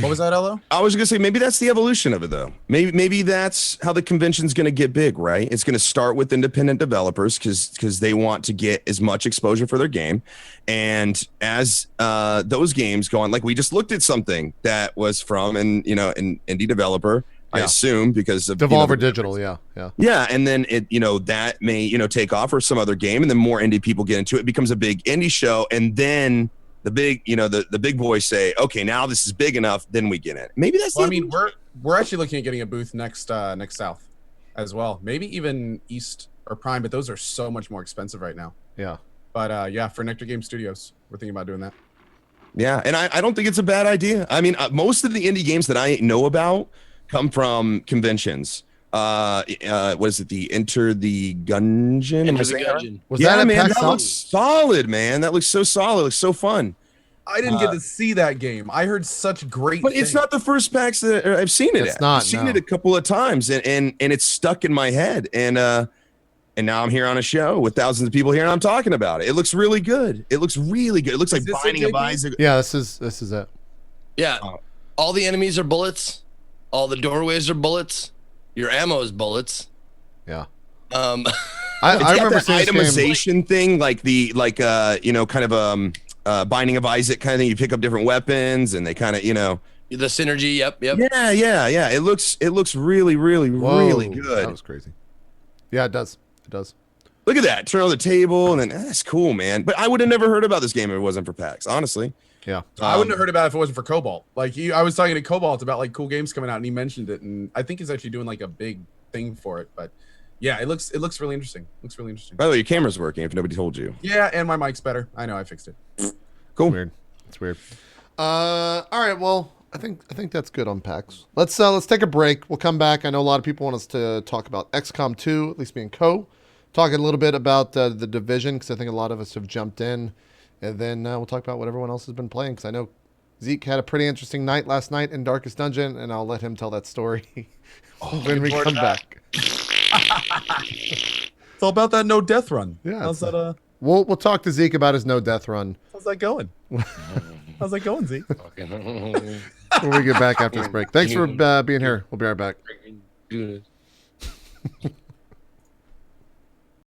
What was that, Elo? I was gonna say maybe that's the evolution of it, though. Maybe that's how the convention's gonna get big, right? It's gonna start with independent developers because they want to get as much exposure for their game, and as those games go on, like we just looked at something that was from an indie developer, I assume, because of Devolver Digital, yeah, and then it that may take off for some other game, and then more indie people get into it, becomes a big indie show, and then the big, the big boys say, okay, now this is big enough, then we get it. Maybe that's. Well, I mean, we're actually looking at getting a booth next South, as well. Maybe even East or Prime, but those are so much more expensive right now. Yeah. But yeah, for Nectar Game Studios, we're thinking about doing that. Yeah, and I don't think it's a bad idea. I mean, most of the indie games that I know about come from conventions. What is it? The Enter the Gungeon? Enter the Gungeon. Was that man? PAX That looks solid, man. That looks so solid. It looks so fun. I didn't get to see that game. I heard such great But things. it's not the first PAX that I've seen it. It's not. I've seen it a couple of times, and it's stuck in my head. And now I'm here on a show with thousands of people here, and I'm talking about it. It looks really good. It looks really good. It looks like Binding of Isaac. Yeah, this is it. Yeah. All the enemies are bullets. All the doorways are bullets. Your ammo is bullets. Yeah. I remember that seeing itemization thing, like kind of Binding of Isaac kind of thing. You pick up different weapons, and they kind of the synergy. Yep. Yeah. It looks really, really, really good. That was crazy. Yeah, it does. Look at that. Turn on the table, and then that's cool, man. But I would have never heard about this game if it wasn't for PAX, honestly. Yeah. I wouldn't have heard about it if it wasn't for Cobalt. I was talking to Cobalt about cool games coming out, and he mentioned it, and I think he's actually doing a big thing for it. But yeah, it looks really interesting. By the way, your camera's working. If nobody told you. Yeah, and my mic's better. I know, I fixed it. Cool. It's weird. All right. Well, I think that's good on PAX. Let's take a break. We'll come back. I know a lot of people want us to talk about XCOM 2, at least me and Co. Talking a little bit about the Division, because I think a lot of us have jumped in. And then we'll talk about what everyone else has been playing, because I know Zeke had a pretty interesting night last night in Darkest Dungeon, and I'll let him tell that story when we come back. It's all about that no death run. Yeah. How's that? We'll talk to Zeke about his no death run. How's that going? How's that going, Zeke? When we get back after this break. Thanks for being here. We'll be right back.